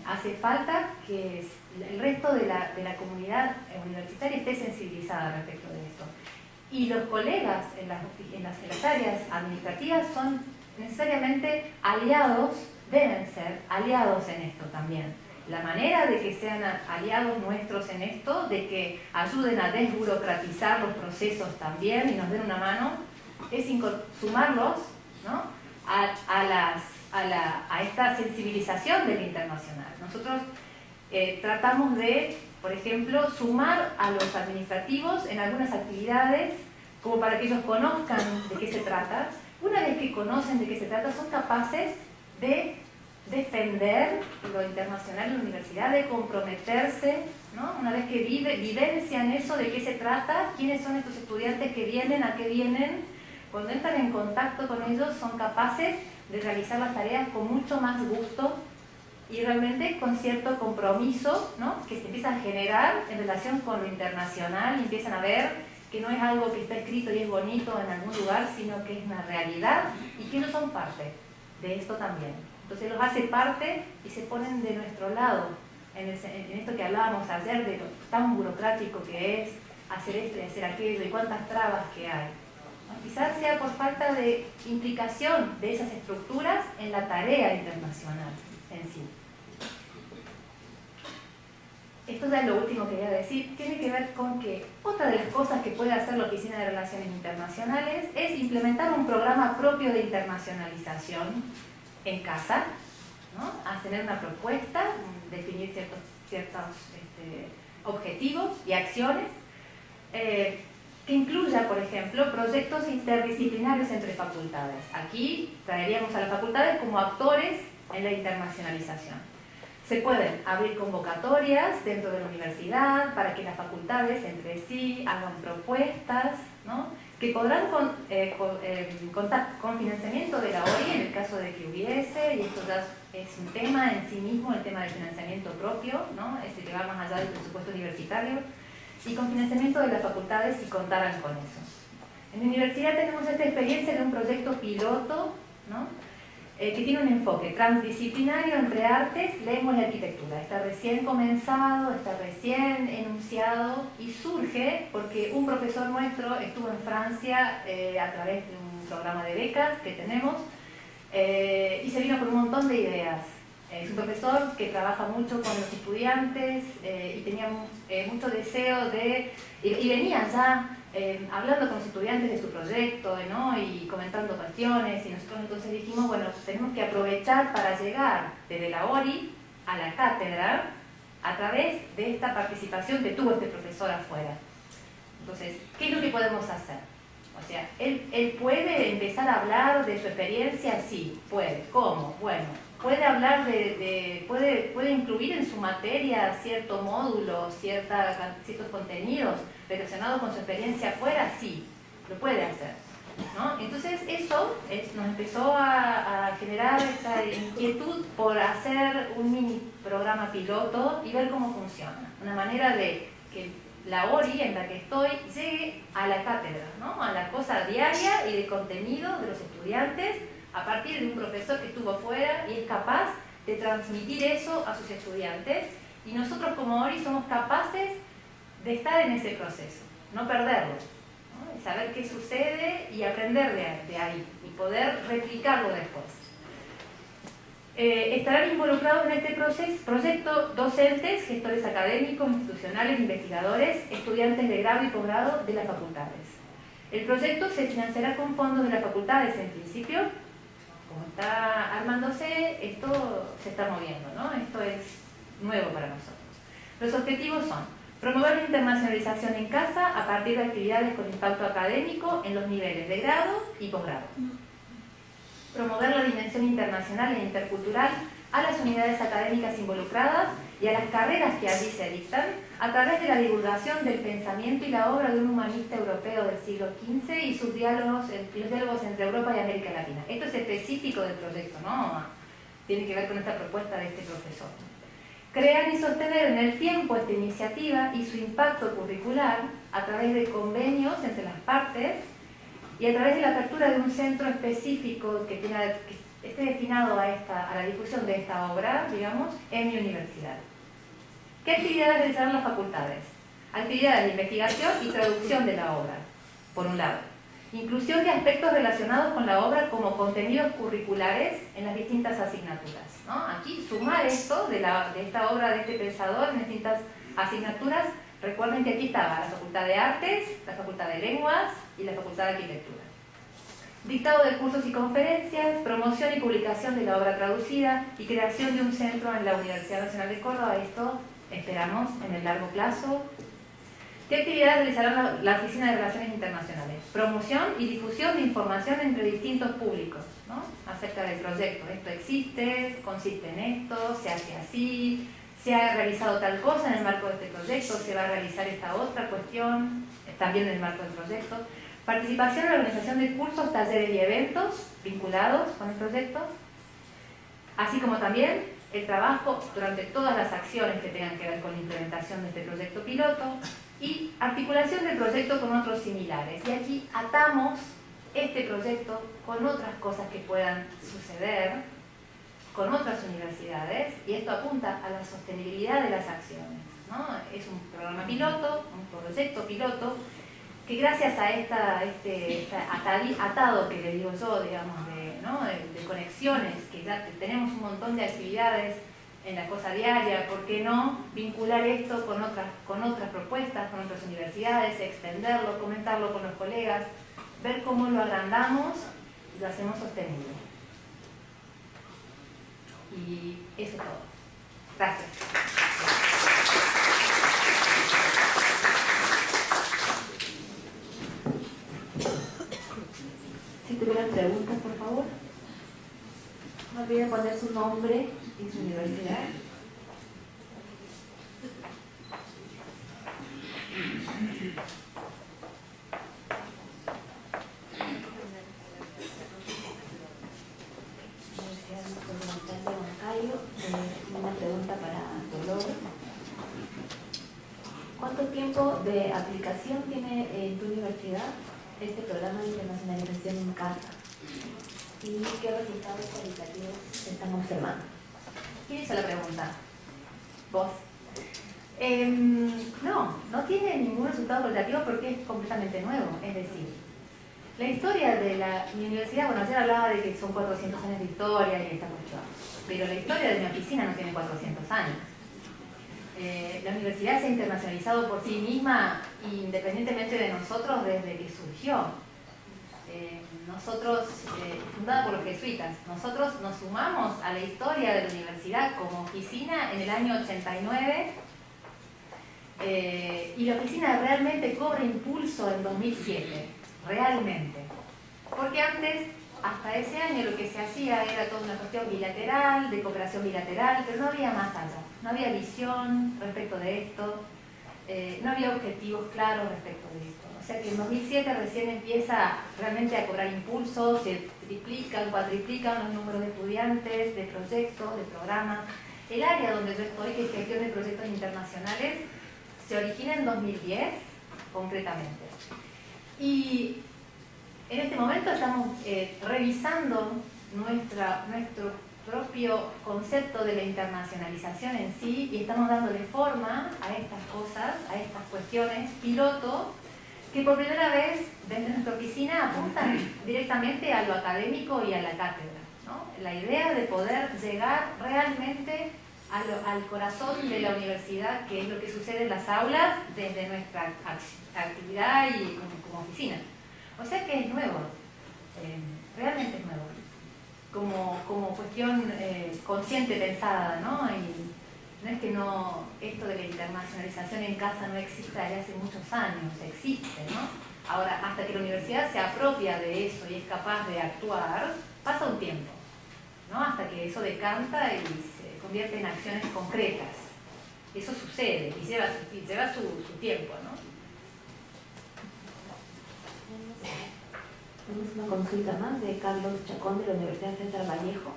Hace falta que el resto de la comunidad universitaria esté sensibilizada respecto de esto. Y los colegas en las áreas administrativas son necesariamente aliados, deben ser aliados en esto también. La manera de que sean aliados nuestros en esto, de que ayuden a desburocratizar los procesos también y nos den una mano, es sumarlos, ¿no?, a esta sensibilización del internacional. Nosotros tratamos de, por ejemplo, sumar a los administrativos en algunas actividades como para que ellos conozcan de qué se trata. Una vez que conocen de qué se trata, son capaces de defender lo internacional en la universidad, de comprometerse, ¿no? Una vez que vivencian eso, de qué se trata, quiénes son estos estudiantes que vienen, a qué vienen, cuando entran en contacto con ellos son capaces de realizar las tareas con mucho más gusto y realmente con cierto compromiso, ¿no?, que se empieza a generar en relación con lo internacional, y empiezan a ver que no es algo que está escrito y es bonito en algún lugar, sino que es una realidad y que ellos son parte de esto también. Entonces los hace parte y se ponen de nuestro lado en esto que hablábamos ayer de lo tan burocrático que es hacer esto y hacer aquello y cuántas trabas que hay. Quizás sea por falta de implicación de esas estructuras en la tarea internacional en sí. Esto ya es lo último que voy a decir, tiene que ver con que otra de las cosas que puede hacer la Oficina de Relaciones Internacionales es implementar un programa propio de internacionalización en casa, ¿no?, a tener una propuesta, definir ciertos objetivos y acciones, que incluya, por ejemplo, proyectos interdisciplinarios entre facultades. Aquí traeríamos a las facultades como actores en la internacionalización. Se pueden abrir convocatorias dentro de la universidad para que las facultades entre sí hagan propuestas, ¿no?, que podrán contar con financiamiento de la ORI en el caso de que hubiese, y esto ya es un tema en sí mismo, el tema del financiamiento propio, ¿no?, que va más allá del presupuesto universitario, y con financiamiento de las facultades si contaran con eso. En la universidad tenemos esta experiencia de un proyecto piloto, ¿no?, que tiene un enfoque transdisciplinario entre artes, lenguas y arquitectura. Está recién comenzado, está recién enunciado y surge porque un profesor nuestro estuvo en Francia a través de un programa de becas que tenemos y se vino con un montón de ideas. Es un profesor que trabaja mucho con los estudiantes y tenía mucho deseo y venía ya hablando con los estudiantes de su proyecto, ¿no?, y comentando cuestiones, y nosotros entonces dijimos, bueno, tenemos que aprovechar para llegar desde la ORI a la cátedra a través de esta participación que tuvo este profesor afuera. Entonces, ¿qué es lo que podemos hacer? O sea, ¿él puede empezar a hablar de su experiencia? Sí, puede. ¿Cómo? Bueno, puede hablar puede incluir en su materia cierto módulo, ciertos contenidos relacionados con su experiencia afuera, sí, lo puede hacer, ¿no? Entonces eso nos empezó a generar esta inquietud por hacer un mini programa piloto y ver cómo funciona. Una manera de que la ORI en la que estoy llegue a la cátedra, ¿no? A la cosa diaria y de contenido de los estudiantes a partir de un profesor que estuvo fuera y es capaz de transmitir eso a sus estudiantes, y nosotros como ORI somos capaces de estar en ese proceso, no perderlo, ¿no? Y saber qué sucede y aprender de ahí y poder replicarlo después. Estarán involucrados en este proyecto docentes, gestores académicos, institucionales, investigadores, estudiantes de grado y posgrado de las facultades. El proyecto se financiará con fondos de las facultades en principio. Como está armándose, esto se está moviendo, ¿no? Esto es nuevo para nosotros. Los objetivos son promover la internacionalización en casa a partir de actividades con impacto académico en los niveles de grado y posgrado. Promover la dimensión internacional e intercultural a las unidades académicas involucradas y a las carreras que allí se dictan a través de la divulgación del pensamiento y la obra de un humanista europeo del siglo XV y sus diálogos, los diálogos entre Europa y América Latina. Esto es específico del proyecto, ¿no? Tiene que ver con esta propuesta de este profesor. Crear y sostener en el tiempo esta iniciativa y su impacto curricular a través de convenios entre las partes y a través de la apertura de un centro específico que esté destinado a la difusión de esta obra, digamos, en mi universidad. ¿Qué actividades realizarán las facultades? Actividades de investigación y traducción de la obra, por un lado. Inclusión de aspectos relacionados con la obra como contenidos curriculares en las distintas asignaturas, ¿no? Aquí sumar esto de esta obra de este pensador en distintas asignaturas. Recuerden que aquí estaba la Facultad de Artes, la Facultad de Lenguas y la Facultad de Arquitectura. Dictado de cursos y conferencias, promoción y publicación de la obra traducida y creación de un centro en la Universidad Nacional de Córdoba. Esto esperamos en el largo plazo. ¿Qué actividades realizará la Oficina de Relaciones Internacionales? Promoción y difusión de información entre distintos públicos, ¿no? Acerca del proyecto. Esto existe, consiste en esto, se hace así, se ha realizado tal cosa en el marco de este proyecto, se va a realizar esta otra cuestión también en el marco del proyecto. Participación en la organización de cursos, talleres y eventos vinculados con el proyecto, así como también el trabajo durante todas las acciones que tengan que ver con la implementación de este proyecto piloto y articulación del proyecto con otros similares. Y aquí atamos este proyecto con otras cosas que puedan suceder con otras universidades, y esto apunta a la sostenibilidad de las acciones, ¿no? Es un programa piloto, un proyecto piloto, que gracias a este atado que le digo yo, digamos, de conexiones, que ya tenemos un montón de actividades en la cosa diaria, ¿por qué no vincular esto con otras propuestas, con otras universidades, extenderlo, comentarlo con los colegas, ver cómo lo agrandamos y lo hacemos sostenible? Y eso es todo. Gracias. Si tuvieran preguntas, por favor. No olviden poner su nombre y su universidad. Una pregunta para Dolores. ¿Cuánto tiempo de aplicación tiene en tu universidad este programa de internacionalización en casa? ¿Y qué resultados cualitativos están observando? ¿Quién hizo la pregunta? ¿Vos? No tiene ningún resultado cualitativo porque es completamente nuevo. Es decir, la historia de mi universidad, bueno, ayer hablaba de que son 400 años de historia y esta cuestión, pero la historia de mi oficina no tiene 400 años. La universidad se ha internacionalizado por sí misma, independientemente de nosotros, desde que surgió. Nosotros, fundada por los jesuitas, nosotros nos sumamos a la historia de la universidad como oficina en el año 89, y la oficina realmente cobra impulso en 2007, realmente. Porque antes, hasta ese año, lo que se hacía era toda una cuestión bilateral, de cooperación bilateral, pero no había más allá, no había visión respecto de esto, no había objetivos claros respecto de esto. O sea que en 2007 recién empieza realmente a cobrar impulso, se triplican, cuatriplican los números de estudiantes, de proyectos, de programas. El área donde yo estoy, que es gestión de proyectos internacionales, se origina en 2010, concretamente. Y en este momento estamos revisando nuestro propio concepto de la internacionalización en sí y estamos dándole forma a estas cosas, a estas cuestiones piloto, que por primera vez desde nuestra oficina apuntan directamente a lo académico y a la cátedra, ¿no? La idea de poder llegar realmente al corazón de la universidad, que es lo que sucede en las aulas desde nuestra actividad y como oficina. O sea que es nuevo, realmente es nuevo, como cuestión consciente, pensada, ¿no? Y no es que esto de la internacionalización en casa no exista desde hace muchos años, existe, ¿no? Ahora, hasta que la universidad se apropia de eso y es capaz de actuar, pasa un tiempo, ¿no? Hasta que eso decanta y se convierte en acciones concretas. Eso sucede y lleva su tiempo, ¿no? Tenemos una consulta más de Carlos Chacón de la Universidad César Vallejo.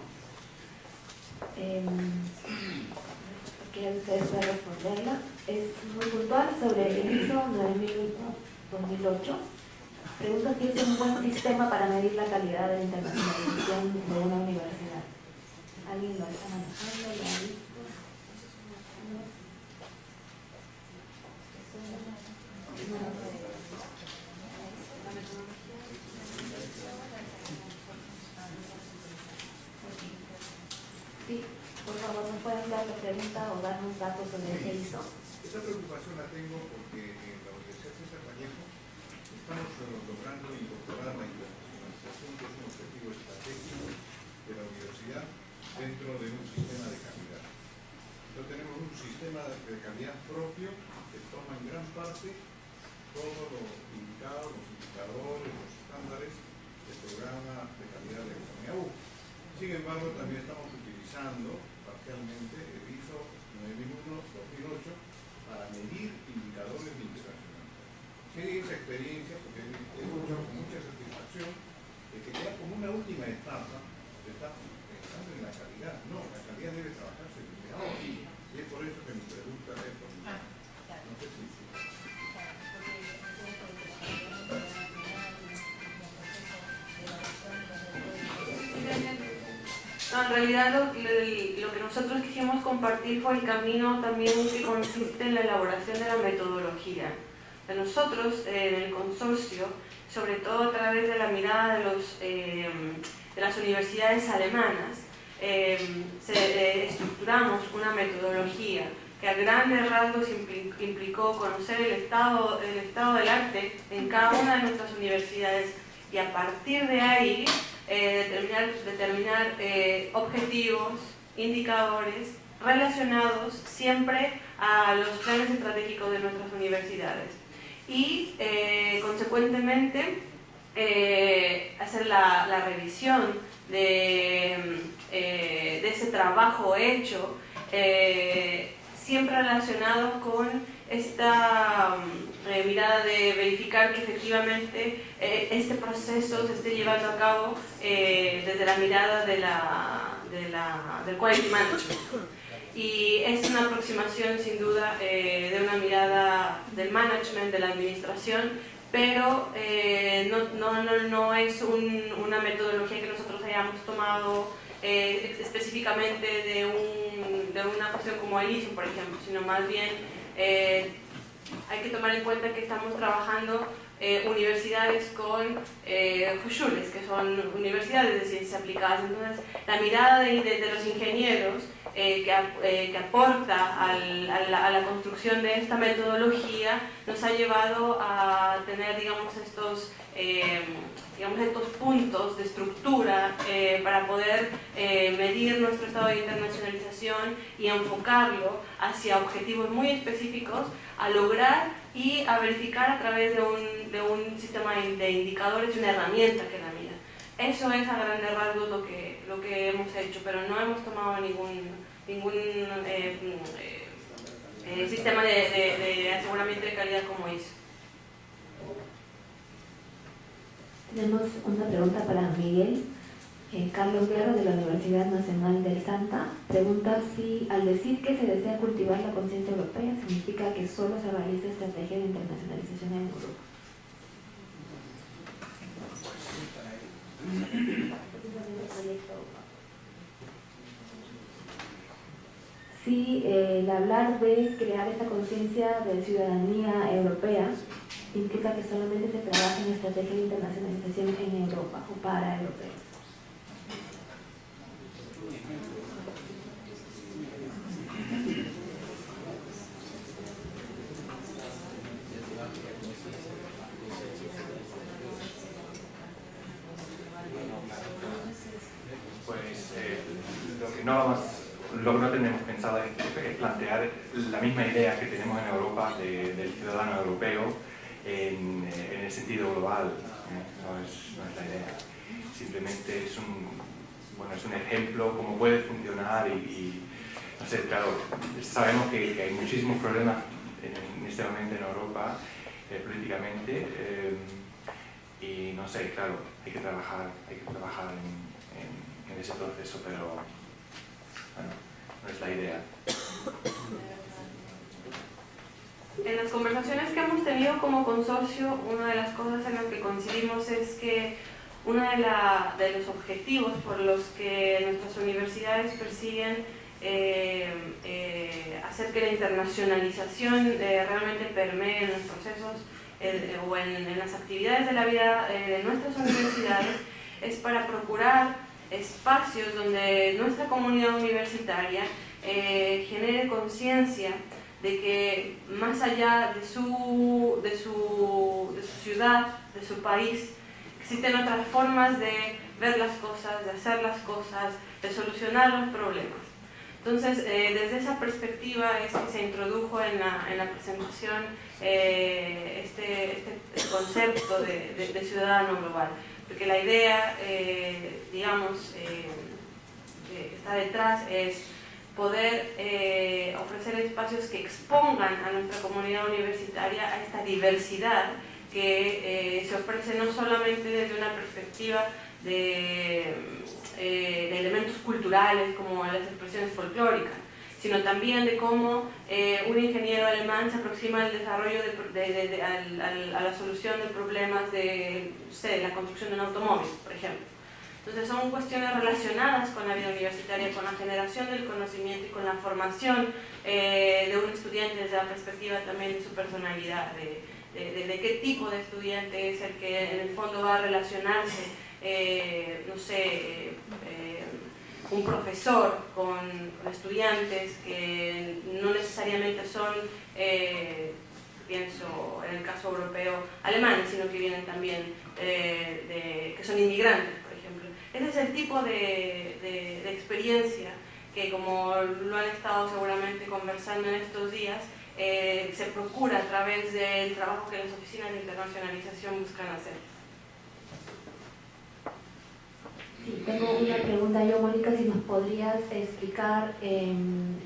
Que ustedes pueden responderla. Es muy puntual sobre el ISO 9001-2008. Pregunta si es un buen sistema para medir la calidad de la internacionalización de una universidad. ¿Alguien lo está manejando? ¿Lo ha visto? Sí, por favor, ¿nos pueden dar la pregunta o darnos datos sobre ese ISO? Esa preocupación la tengo porque en la Universidad César Vallejo estamos logrando incorporar la internacionalización, que es un objetivo estratégico de la universidad, dentro de un sistema de calidad. Entonces tenemos un sistema de calidad propio que toma en gran parte todo lo indicado, los indicadores, los estándares del programa de calidad de la UNEAU. Sin embargo, también estamos utilizando parcialmente el ISO 9001-2008 para medir indicadores de internacionalización. Sí, esa experiencia, porque he escuchado con mucha satisfacción, de que ya como una última etapa se está pensando en la calidad. No, la calidad debe trabajarse desde ahora. Y es por eso que mi pregunta es por no sé si... No, en realidad lo que nosotros quisimos compartir fue el camino también que consiste en la elaboración de la metodología. De nosotros, en el consorcio, sobre todo a través de la mirada de las universidades alemanas, estructuramos una metodología que a grandes rasgos implicó conocer el estado del arte en cada una de nuestras universidades y a partir de ahí determinar objetivos, indicadores relacionados siempre a los planes estratégicos de nuestras universidades y consecuentemente hacer la revisión de ese trabajo hecho, siempre relacionado con esta mirada de verificar que efectivamente este proceso se esté llevando a cabo desde la mirada del quality management. Y es una aproximación sin duda de una mirada del management, de la administración, pero no es una metodología que nosotros hayamos tomado específicamente de una cuestión como el ISO, por ejemplo, sino más bien hay que tomar en cuenta que estamos trabajando universidades con Hochschules, que son universidades de ciencias aplicadas. Entonces, la mirada de los ingenieros que aporta a la construcción de esta metodología nos ha llevado a tener, digamos, estos puntos de estructura para poder medir nuestro estado de internacionalización y enfocarlo hacia objetivos muy específicos a lograr y a verificar a través de un sistema de indicadores y una herramienta que la mida. Eso es a grandes rasgos lo que hemos hecho, pero no hemos tomado ningún sistema de aseguramiento de calidad como hizo. Tenemos una pregunta para Miguel. Carlos Guerra, de la Universidad Nacional del Santa, pregunta si al decir que se desea cultivar la conciencia europea significa que solo se realiza estrategia de internacionalización en Europa. Si el hablar de crear esta conciencia de ciudadanía europea implica que solamente se trabaja en estrategia de internacionalización en Europa o para europeos. Lo que no tenemos pensado es plantear la misma idea que tenemos en Europa del ciudadano europeo en el sentido global. No es la idea. Simplemente es un ejemplo cómo puede funcionar y no sé, claro, sabemos que hay muchísimos problemas en este momento en Europa políticamente y no sé, claro, hay que trabajar en ese proceso, pero bueno, no es la idea. En las conversaciones que hemos tenido como consorcio, una de las cosas en las que coincidimos es que uno de los objetivos por los que nuestras universidades persiguen hacer que la internacionalización realmente permee en los procesos o en las actividades de la vida de nuestras universidades es para procurar espacios donde nuestra comunidad universitaria genere conciencia de que más allá de su ciudad, de su país, existen otras formas de ver las cosas, de hacer las cosas, de solucionar los problemas. Entonces, desde esa perspectiva es que se introdujo en la presentación este concepto de ciudadano global, porque la idea, digamos, que está detrás es poder ofrecer espacios que expongan a nuestra comunidad universitaria a esta diversidad que se ofrece no solamente desde una perspectiva de elementos culturales como las expresiones folclóricas, sino también de cómo un ingeniero alemán se aproxima al desarrollo a la solución de problemas de, no sé, la construcción de un automóvil, por ejemplo. Entonces son cuestiones relacionadas con la vida universitaria, con la generación del conocimiento y con la formación de un estudiante desde la perspectiva también de su personalidad, de qué tipo de estudiante es el que en el fondo va a relacionarse, no sé, un profesor con estudiantes que no necesariamente son, pienso en el caso europeo, alemanes, sino que vienen también que son inmigrantes, por ejemplo. Ese es el tipo de experiencia que, como lo han estado seguramente conversando en estos días, se procura a través del trabajo que las oficinas de internacionalización buscan hacer. Sí, tengo una pregunta yo, Mónica, si nos podrías explicar el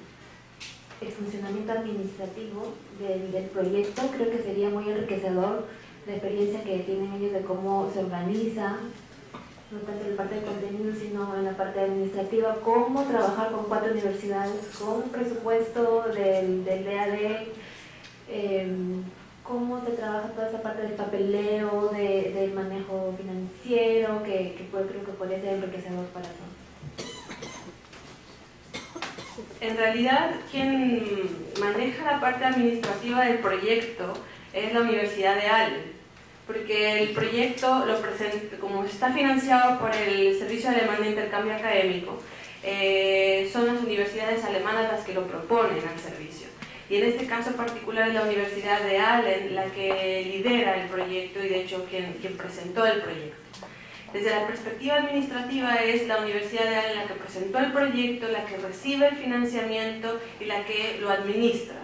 funcionamiento administrativo del proyecto. Creo que sería muy enriquecedor la experiencia que tienen ellos de cómo se organiza, no tanto en la parte de contenido, sino en la parte administrativa, cómo trabajar con 4 universidades, con presupuesto del DAD, cómo se trabaja toda esa parte del papeleo, del manejo financiero, que creo que podría ser enriquecedor para todos. En realidad, quien maneja la parte administrativa del proyecto es la Universidad de Allen, porque el proyecto lo presenta, como está financiado por el Servicio Alemán de Intercambio Académico, son las universidades alemanas las que lo proponen al servicio. Y en este caso particular es la Universidad de Allen la que lidera el proyecto y de hecho quien presentó el proyecto. Desde la perspectiva administrativa es la Universidad de Allen la que presentó el proyecto, la que recibe el financiamiento y la que lo administra.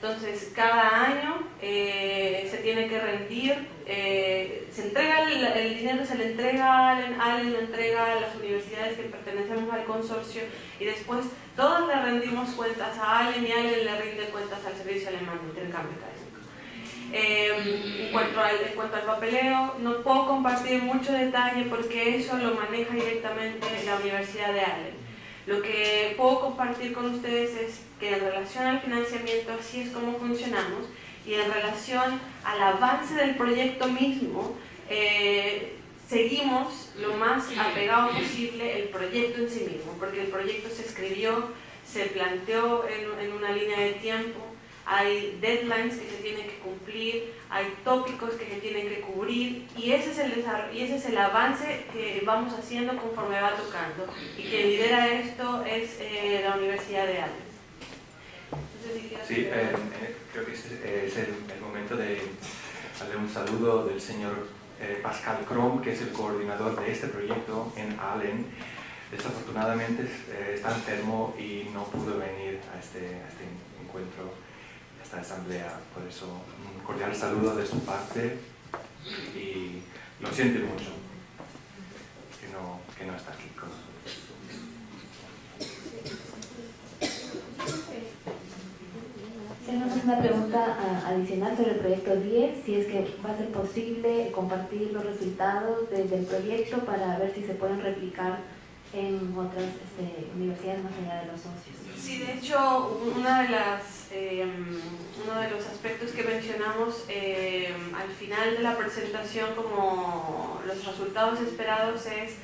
Entonces, cada año se tiene que rendir, se entrega el dinero, se le entrega a Allen, Allen lo entrega a las universidades que pertenecemos al consorcio y después todos le rendimos cuentas a Allen y Allen le rinde cuentas al Servicio Alemán de Intercambio Académico. En cuanto al papeleo, no puedo compartir mucho detalle porque eso lo maneja directamente la Universidad de Allen. Lo que puedo compartir con ustedes es que en relación al financiamiento así es como funcionamos, y en relación al avance del proyecto mismo, seguimos lo más apegado posible el proyecto en sí mismo, porque el proyecto se escribió, se planteó en una línea de tiempo, hay deadlines que se tienen que cumplir, hay tópicos que se tienen que cubrir, y ese es el desarrollo, y ese es el avance que vamos haciendo conforme va tocando, y quien lidera esto es la Universidad de Allen. Sí, creo que este es el momento de darle un saludo del señor Pascal Crom, que es el coordinador de este proyecto en Allen. Desafortunadamente está enfermo y no pudo venir a este encuentro, a esta asamblea. Por eso, un cordial saludo de su parte y lo siento mucho que no está aquí con nosotros. Tenemos una pregunta adicional sobre el proyecto 10, si es que va a ser posible compartir los resultados del proyecto para ver si se pueden replicar en otras universidades más allá de los socios. Sí, de hecho, uno de los aspectos que mencionamos al final de la presentación como los resultados esperados es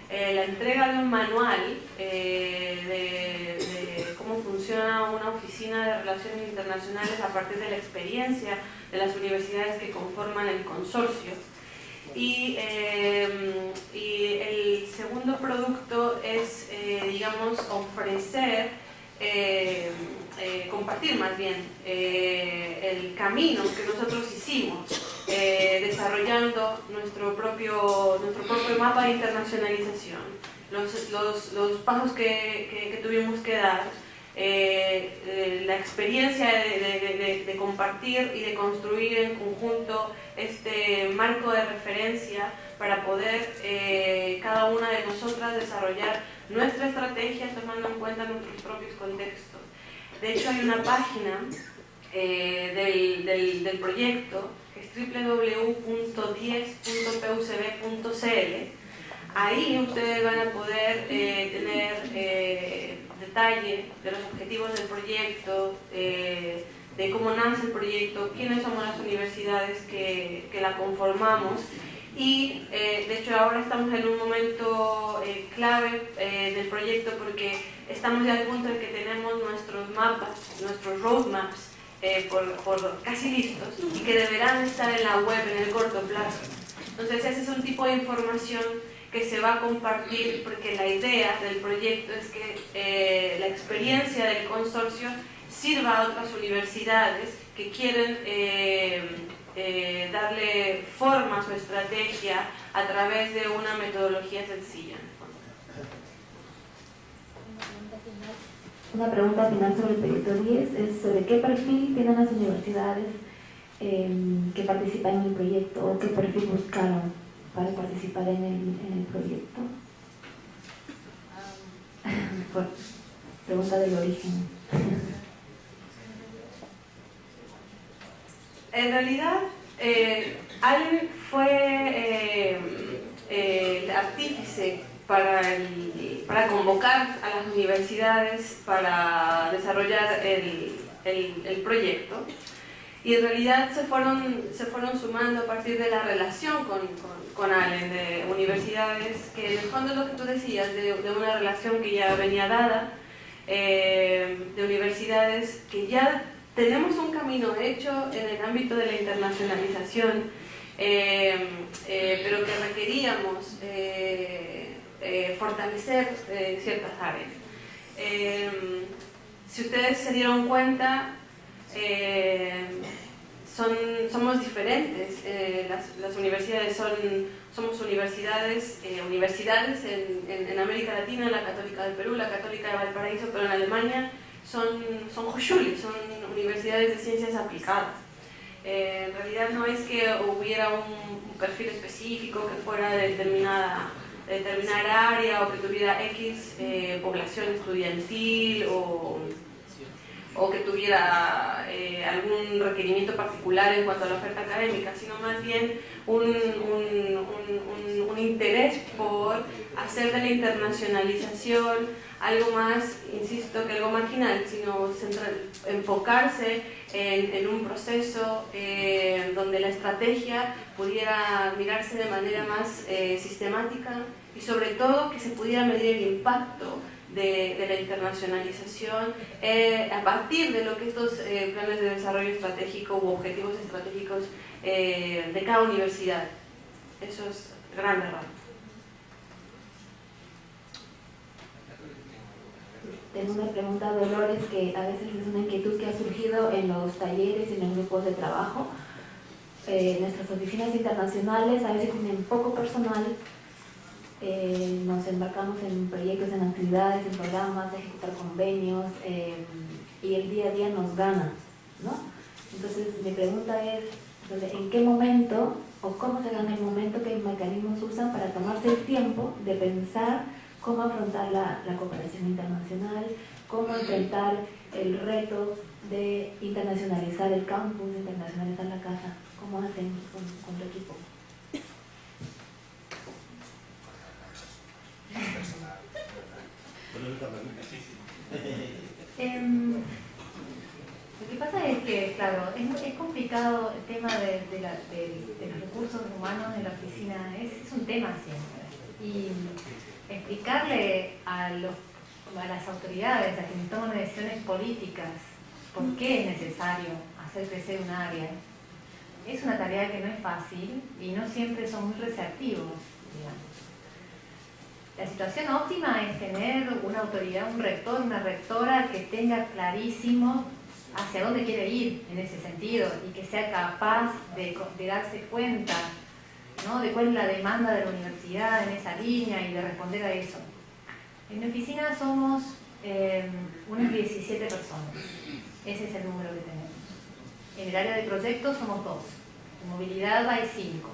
la entrega de un manual de cómo funciona una oficina de relaciones internacionales a partir de la experiencia de las universidades que conforman el consorcio. Y el segundo producto es, digamos, ofrecer, compartir más bien el camino que nosotros hicimos desarrollando nuestro propio mapa de internacionalización, los pasos que tuvimos que dar, la experiencia de compartir y de construir en conjunto este marco de referencia para poder cada una de nosotras desarrollar nuestra estrategia tomando en cuenta nuestros propios contextos. De hecho, hay una página del proyecto que es www.10.pucb.cl. Ahí ustedes van a poder tener detalle de los objetivos del proyecto, de cómo nace el proyecto, quiénes somos las universidades que la conformamos. Y de hecho ahora estamos en un momento clave del proyecto porque estamos ya al punto en que tenemos nuestros mapas, nuestros roadmaps por casi listos y que deberán estar en la web en el corto plazo. Entonces ese es un tipo de información que se va a compartir porque la idea del proyecto es que la experiencia del consorcio sirva a otras universidades que quieren darle forma a su estrategia a través de una metodología sencilla. Una pregunta final sobre el proyecto 10 es sobre qué perfil tienen las universidades que participan en el proyecto o qué perfil buscaron para participar en el proyecto. Por pregunta del origen. En realidad, Allen fue el artífice para convocar a las universidades para desarrollar el proyecto, y en realidad se fueron sumando a partir de la relación con Allen, de universidades que en el fondo es lo que tú decías, de una relación que ya venía dada, de universidades que ya tenemos un camino hecho en el ámbito de la internacionalización, pero que requeríamos fortalecer ciertas áreas. Si ustedes se dieron cuenta, somos diferentes. Las universidades somos universidades en América Latina, la Católica del Perú, la Católica de Valparaíso, pero en Alemania son Hochschulen, son universidades de ciencias aplicadas. En realidad no es que hubiera un perfil específico que fuera de determinar área o que tuviera X población estudiantil o o que tuviera algún requerimiento particular en cuanto a la oferta académica, sino más bien un interés por hacer de la internacionalización algo más, insisto, que algo marginal, sino enfocarse en un proceso donde la estrategia pudiera mirarse de manera más sistemática y sobre todo que se pudiera medir el impacto de la internacionalización a partir de lo que estos planes de desarrollo estratégico u objetivos estratégicos de cada universidad. Eso es grande rasgos. Tengo una pregunta, Dolores, que a veces es una inquietud que ha surgido en los talleres y en los grupos de trabajo. Nuestras oficinas internacionales a veces tienen poco personal. Nos embarcamos en proyectos, en actividades, en programas, ejecutar convenios y el día a día nos gana, ¿no? Entonces mi pregunta es, ¿en qué momento o cómo se gana el momento, qué mecanismos usan para tomarse el tiempo de pensar cómo afrontar la cooperación internacional, cómo enfrentar el reto de internacionalizar el campus, de internacionalizar la casa? ¿Cómo hacen con tu equipo? Lo que pasa es que, claro, es complicado el tema de los recursos humanos en la oficina, es un tema siempre. Y explicarle a las autoridades, a quienes toman decisiones políticas, por qué es necesario hacer crecer un área, es una tarea que no es fácil y no siempre son muy receptivos, digamos. La situación óptima es tener una autoridad, un rector, una rectora que tenga clarísimo hacia dónde quiere ir en ese sentido y que sea capaz de darse cuenta, ¿no?, de cuál es la demanda de la universidad en esa línea y de responder a eso. En mi oficina somos unas 17 personas, ese es el número que tenemos. En el área de proyectos somos 2, en movilidad hay 5.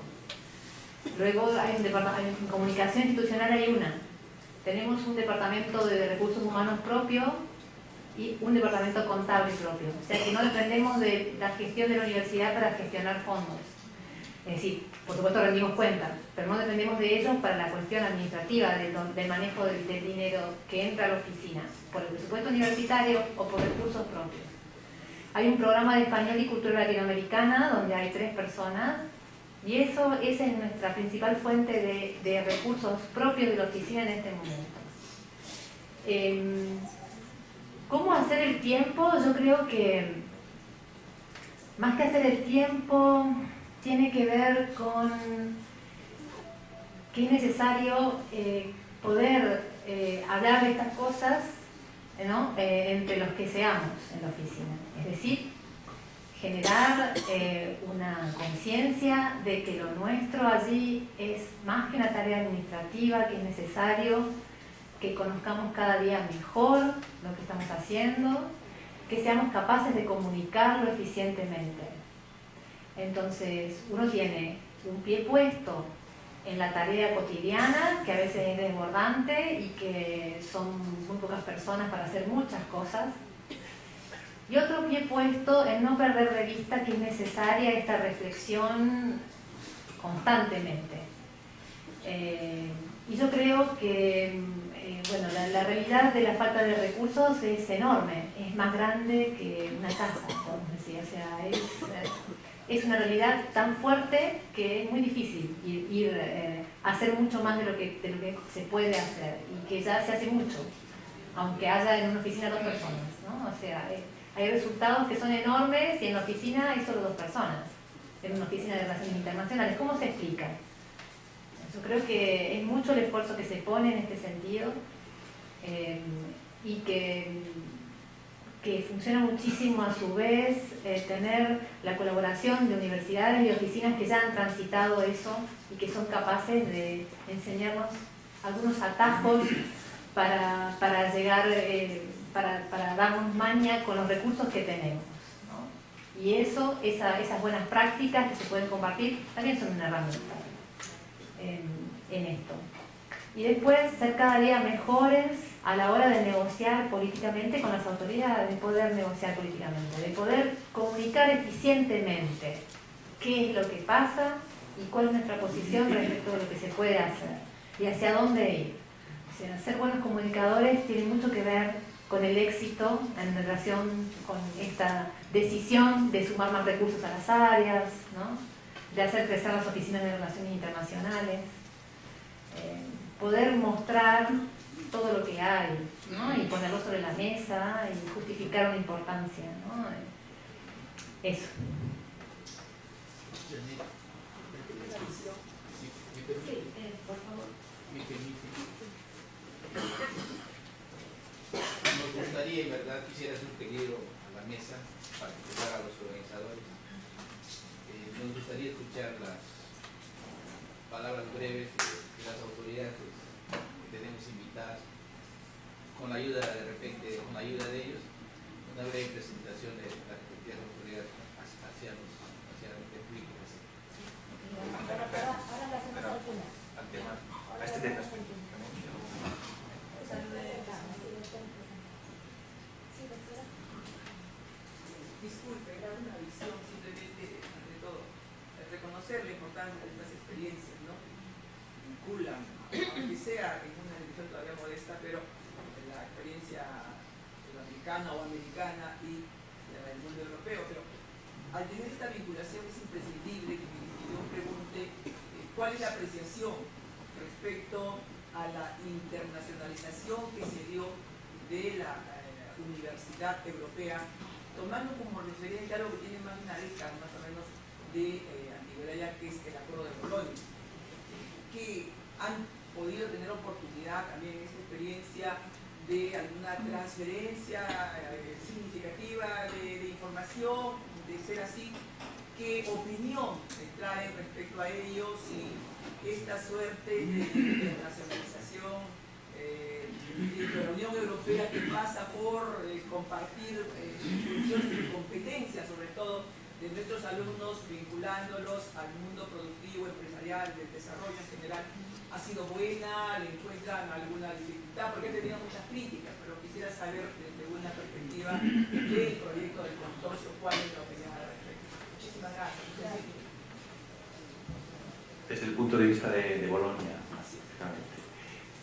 Luego en comunicación institucional hay 1. Tenemos un departamento de recursos humanos propio y un departamento contable propio. O sea que no dependemos de la gestión de la universidad para gestionar fondos. Es decir, por supuesto rendimos cuentas, pero no dependemos de ellos para la cuestión administrativa del manejo del dinero que entra a la oficina, por el presupuesto universitario o por recursos propios. Hay un programa de español y cultura latinoamericana donde hay 3 personas. Y esa es nuestra principal fuente de recursos propios de la oficina en este momento. ¿Cómo hacer el tiempo? Yo creo que más que hacer el tiempo tiene que ver con que es necesario poder hablar de estas cosas, ¿no?, entre los que seamos en la oficina. Es decir, generar una conciencia de que lo nuestro allí es más que una tarea administrativa, que es necesario que conozcamos cada día mejor lo que estamos haciendo, que seamos capaces de comunicarlo eficientemente. Entonces, uno tiene un pie puesto en la tarea cotidiana, que a veces es desbordante y que son muy pocas personas para hacer muchas cosas, y otro pie puesto en no perder de vista que es necesaria esta reflexión constantemente. Y yo creo que bueno, la realidad de la falta de recursos es enorme, es más grande que una casa, podemos decir. O sea, es una realidad tan fuerte que es muy difícil ir a hacer mucho más de lo que se puede hacer, y que ya se hace mucho, aunque haya en una oficina 2 personas, ¿no? O sea, hay resultados que son enormes y en la oficina hay solo 2 personas, en una oficina de relaciones internacionales. ¿Cómo se explica? Yo creo que es mucho el esfuerzo que se pone en este sentido y que funciona muchísimo a su vez tener la colaboración de universidades y oficinas que ya han transitado eso y que son capaces de enseñarnos algunos atajos para llegar, para darnos maña con los recursos que tenemos, ¿no? Y esas buenas prácticas que se pueden compartir también son una herramienta en esto. y después ser cada día mejores a la hora de negociar políticamente con las autoridades, de poder negociar políticamente, de poder comunicar eficientemente qué es lo que pasa y cuál es nuestra posición respecto a lo que se puede hacer y hacia dónde ir. O sea, ser buenos comunicadores tiene mucho que ver con el éxito en relación con esta decisión de sumar más recursos a las áreas, ¿no? De hacer crecer las oficinas de relaciones internacionales, poder mostrar todo lo que hay, ¿no? Y ponerlo sobre la mesa y justificar una importancia, ¿no? Eso. Sí, por favor. Nos gustaría, en verdad, quisiera hacer un pedido a la mesa para escuchar a los organizadores. Nos gustaría escuchar las palabras breves de las autoridades que tenemos invitadas, con la ayuda de ellos, una breve presentación de las respectivas autoridades hacia los públicos. Ahora lo hacemos al final. Al tema, a este tema. Disculpe, era una visión simplemente, ante todo, reconocer la importancia de estas experiencias, ¿no? Vinculan, aunque sea en una dirección todavía modesta, pero la experiencia sudamericana o americana y el mundo europeo. Pero al tener esta vinculación es imprescindible que yo pregunte cuál es la apreciación respecto a la internacionalización que se dio de la Universidad Europea, tomando como referente algo que tiene más de una década más o menos de antigüedad ya, que es el Acuerdo de Bolonia, que han podido tener oportunidad también en esta experiencia de alguna transferencia significativa de información, de ser así, qué opinión traen respecto a ellos y esta suerte de internacionalización de la Unión Europea que pasa por compartir funciones de competencia, sobre todo de nuestros alumnos, vinculándolos al mundo productivo, empresarial, del desarrollo en general, ha sido buena, le encuentran alguna dificultad, porque he tenido muchas críticas, pero quisiera saber desde una perspectiva del proyecto del consorcio, cuál es la opinión al respecto. Muchísimas gracias. Desde el punto de vista de Bolonia,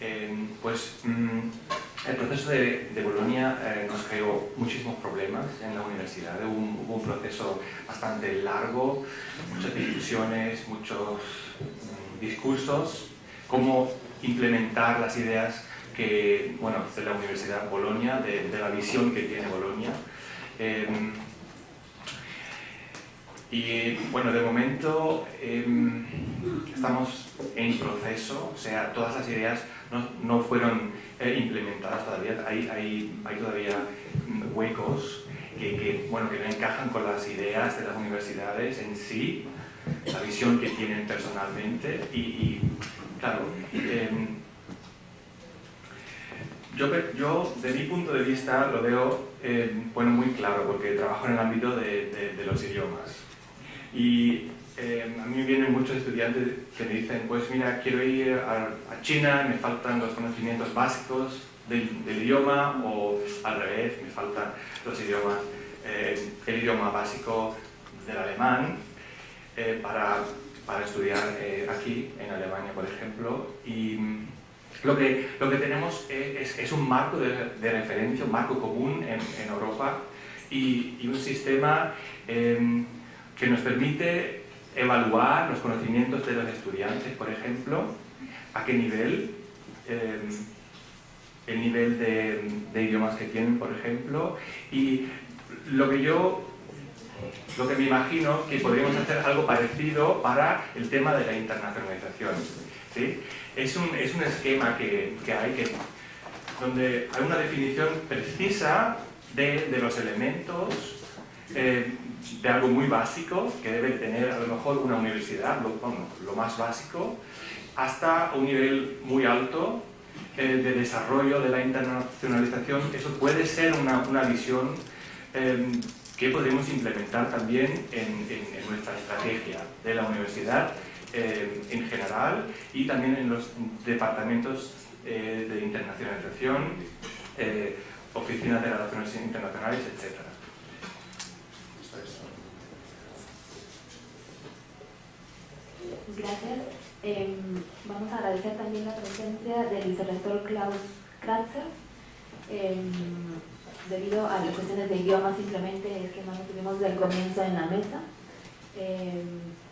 el proceso de Bolonia nos creó muchísimos problemas en la universidad. Hubo un proceso bastante largo, muchas discusiones, muchos discursos, cómo implementar las ideas que, de la Universidad Bolonia, de la visión que tiene Bolonia. Y de momento estamos en proceso, o sea, todas las ideas no fueron implementadas todavía, hay todavía huecos que no encajan con las ideas de las universidades en sí, la visión que tienen personalmente y claro, yo de mi punto de vista lo veo muy claro porque trabajo en el ámbito de los idiomas. Y a mí me vienen muchos estudiantes que me dicen, pues mira, quiero ir a China, me faltan los conocimientos básicos del idioma, o al revés, me faltan los idiomas, el idioma básico del alemán para estudiar aquí en Alemania, por ejemplo. Y lo que tenemos es un marco de referencia, un marco común en Europa y un sistema que nos permite evaluar los conocimientos de los estudiantes, por ejemplo, a qué nivel, el nivel de idiomas que tienen, por ejemplo, y lo que me imagino que podríamos hacer algo parecido para el tema de la internacionalización, ¿sí? Es un esquema que hay donde hay una definición precisa de los elementos de algo muy básico que debe tener a lo mejor una universidad, lo más básico, hasta un nivel muy alto de desarrollo de la internacionalización. Eso puede ser una visión que podemos implementar también en nuestra estrategia de la universidad en general y también en los departamentos de internacionalización, oficinas de relaciones internacionales, etc. Gracias. Vamos a agradecer también la presencia del vicerrector Klaus Kratzer. Debido a las cuestiones de idioma, simplemente es que no lo tuvimos del comienzo en la mesa.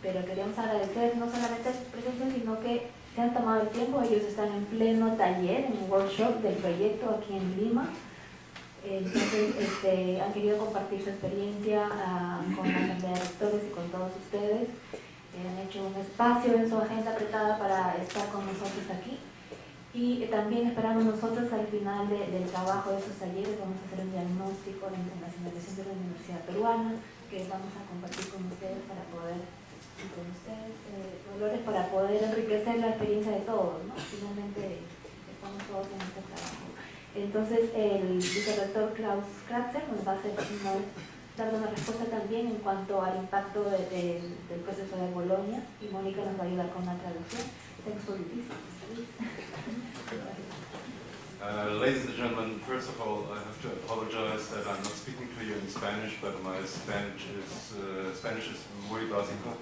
Pero queríamos agradecer no solamente su presencia, sino que se han tomado el tiempo. Ellos están en pleno taller, en un workshop del proyecto aquí en Lima. Entonces han querido compartir su experiencia con la Asamblea de Rectores y con todos ustedes. Han hecho un espacio en su agenda apretada para estar con nosotros aquí. Y también esperamos nosotros al final del trabajo de esos talleres, vamos a hacer un diagnóstico de la internacionalización de la Universidad Peruana, que vamos a compartir con ustedes para poder, Dolores, para poder enriquecer la experiencia de todos, ¿no? Finalmente estamos todos en este trabajo. Entonces el vicerrector Klaus Kratzer nos va a dar una respuesta también en cuanto al impacto del proceso de Bolonia, y Mónica nos va a ayudar con la traducción. Ladies and gentlemen, first of all, I have to apologize that I'm not speaking to you in Spanish, but my Spanish is muy básico.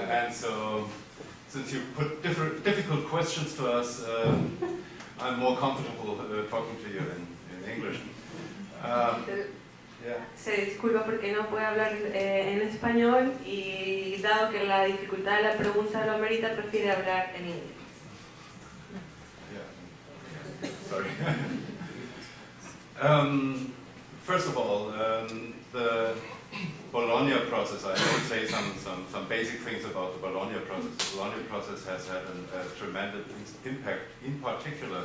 And so, since you put difficult questions to us, I'm more comfortable talking to you in English. Se disculpa porque no puede hablar en español y dado que la dificultad de la pregunta lo amerita, prefiere hablar en inglés. Sorry. First of all, the Bologna process, I will say some basic things about the Bologna process. The Bologna process has had a tremendous impact, in particular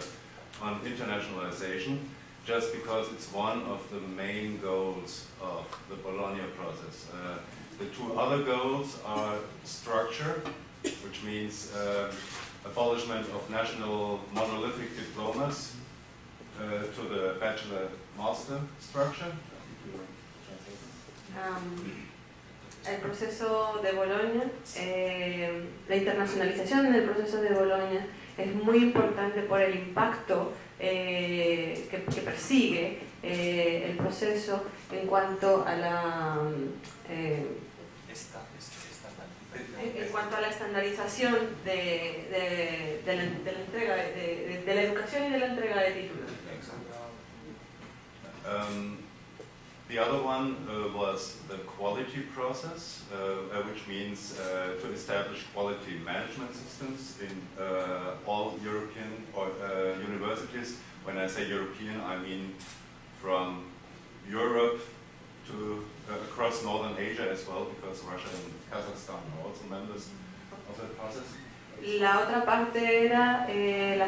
on internationalization, just because it's one of the main goals of the Bologna process. The two other goals are structure, which means abolishment of national monolithic diplomas to the bachelor-master structure. El proceso de Bolonia, la internacionalización del proceso de Bolonia es muy importante por el impacto que persigue el proceso en cuanto a la estandarización de la entrega de la educación y de la entrega de títulos. The other one was the quality process, which means to establish quality management systems in all European universities. When I say European, I mean from Europe to across Northern Asia as well, because Russia and Kazakhstan are also members of that process. La otra parte era el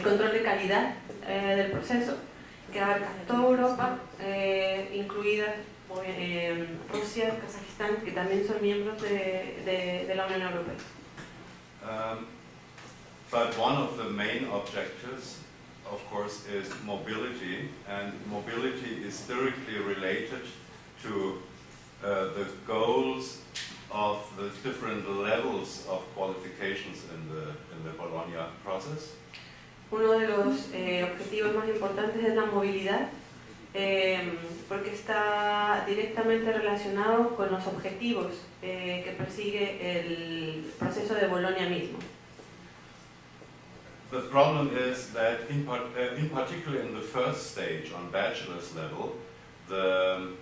control de calidad del proceso, que abarca toda Europa, incluida Rusia, Kazajistán, que también son miembros de la Unión Europea. But one of the main objectives, of course, is mobility, and mobility is directly related to the goals of the different levels of qualifications in the Bologna process. Uno de los objetivos más importantes es la movilidad, porque está directamente relacionado con los objetivos que persigue el proceso de Bolonia mismo. The problem is that in particular in the first stage on bachelor's level, the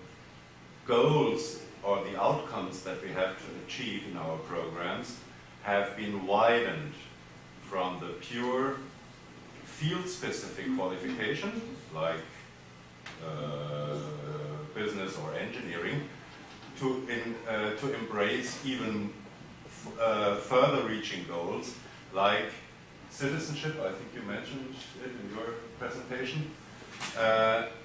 goals or the outcomes that we have to achieve in our programs have been widened from the pure field-specific qualification, like business or engineering, to embrace even further-reaching goals, like citizenship. I think you mentioned it in your presentation.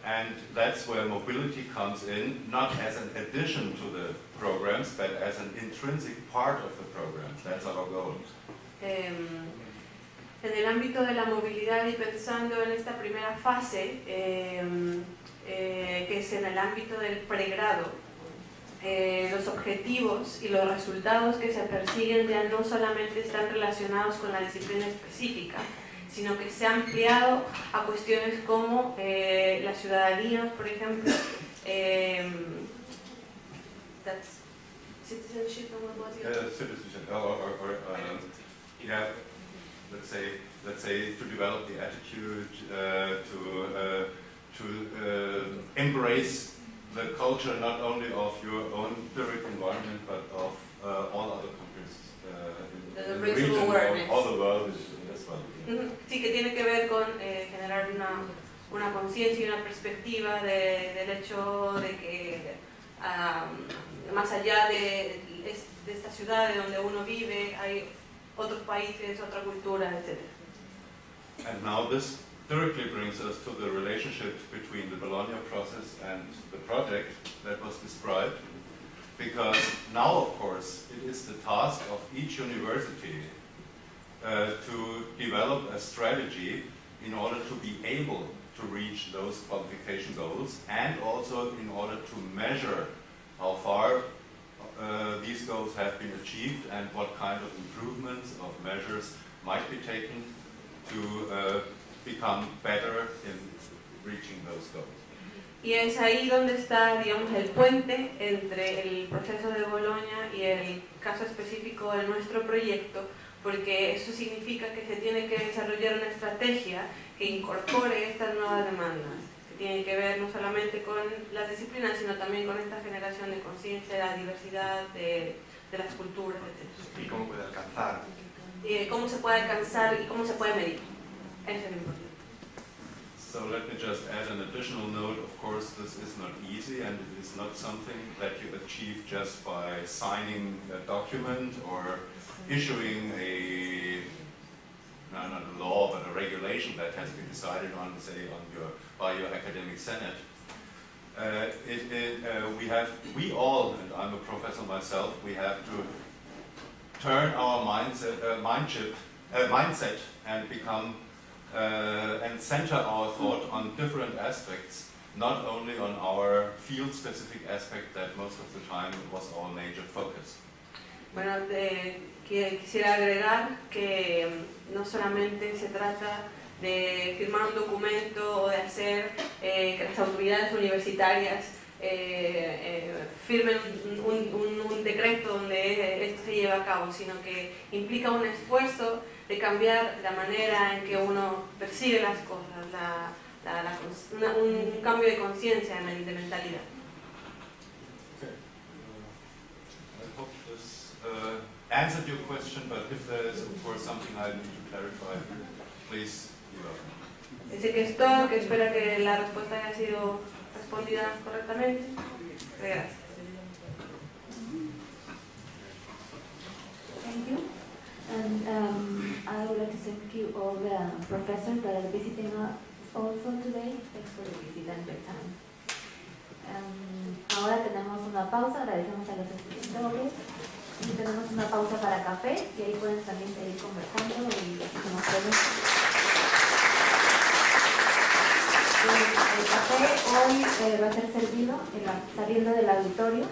And that's where mobility comes in, not as an addition to the programs, but as an intrinsic part of the programs. That's our goal. En el ámbito de la movilidad y pensando en esta primera fase, que es en el ámbito del pregrado, los objetivos y los resultados que se persiguen ya no solamente están relacionados con la disciplina específica, sino que se ha ampliado a cuestiones como la ciudadanía, por ejemplo, citizenship, citizenship, yeah, let's say to develop the attitude to embrace the culture not only of your own direct environment but of all other countries in the region, all the world as well. Sí, que tiene que ver con generar una conciencia y una perspectiva del hecho de que más allá de esta ciudad de donde uno vive hay otros países, otra cultura, etc. And now this directly brings us to the relationship between the Bologna process and the project that was described, because now, of course, it is the task of each university to develop a strategy in order to be able to reach those qualification goals, and also in order to measure how far these goals have been achieved and what kind of improvements of measures might be taken to become better in reaching those goals. Y es ahí donde está, digamos, el puente entre el proceso de Bologna y el caso específico de nuestro proyecto, porque eso significa que se tiene que desarrollar una estrategia que incorpore estas nuevas demandas, que tienen que ver no solamente con las disciplinas, sino también con esta generación de conciencia, de la diversidad, de las culturas, etc. ¿Y cómo puede alcanzar? Cómo se puede alcanzar y cómo se puede medir. Eso es lo importante. So let me just add an additional note. Of course, this is not easy, and it is not something that you achieve just by signing a document or issuing not a law, but a regulation that has been decided on, say, by your academic senate. We all, and I'm a professor myself, we have to turn our mindset and become and center our thought on different aspects, not only on our field-specific aspect that most of the time was our major focus. Bueno, quisiera agregar que no solamente se trata de firmar un documento o de hacer que las autoridades universitarias firmen un decreto donde esto se lleva a cabo, sino que implica un esfuerzo de cambiar la manera en que uno percibe las cosas, un cambio de conciencia, de mentalidad. Okay. I hope this answered your question, but if there is, of course, something I need to clarify, please. Dice que es todo, que espera que la respuesta haya sido respondida correctamente. Gracias. Thank you. And I would like to thank you all the professors that are visiting us also today. Thanks for the visit and your time. Ahora tenemos una pausa, agradecemos a los expositores. Y tenemos una pausa para café y ahí pueden también seguir conversando y hacemos preguntas. El café hoy va a ser servido saliendo del auditorio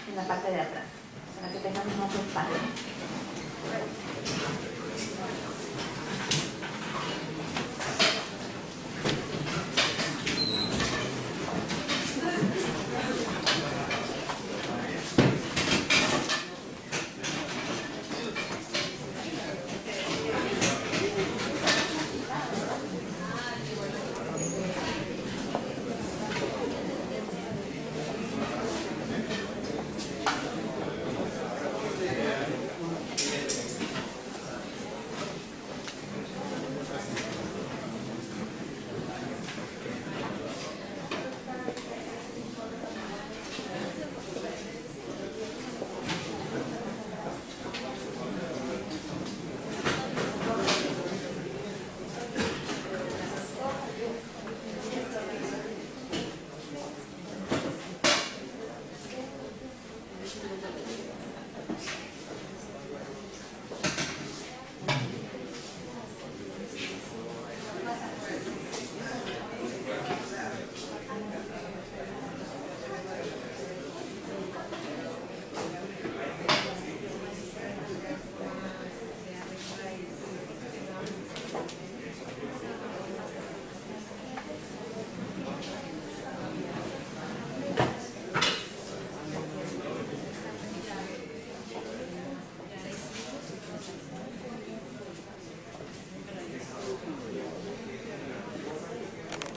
en la parte de atrás, para que tengamos más espacio.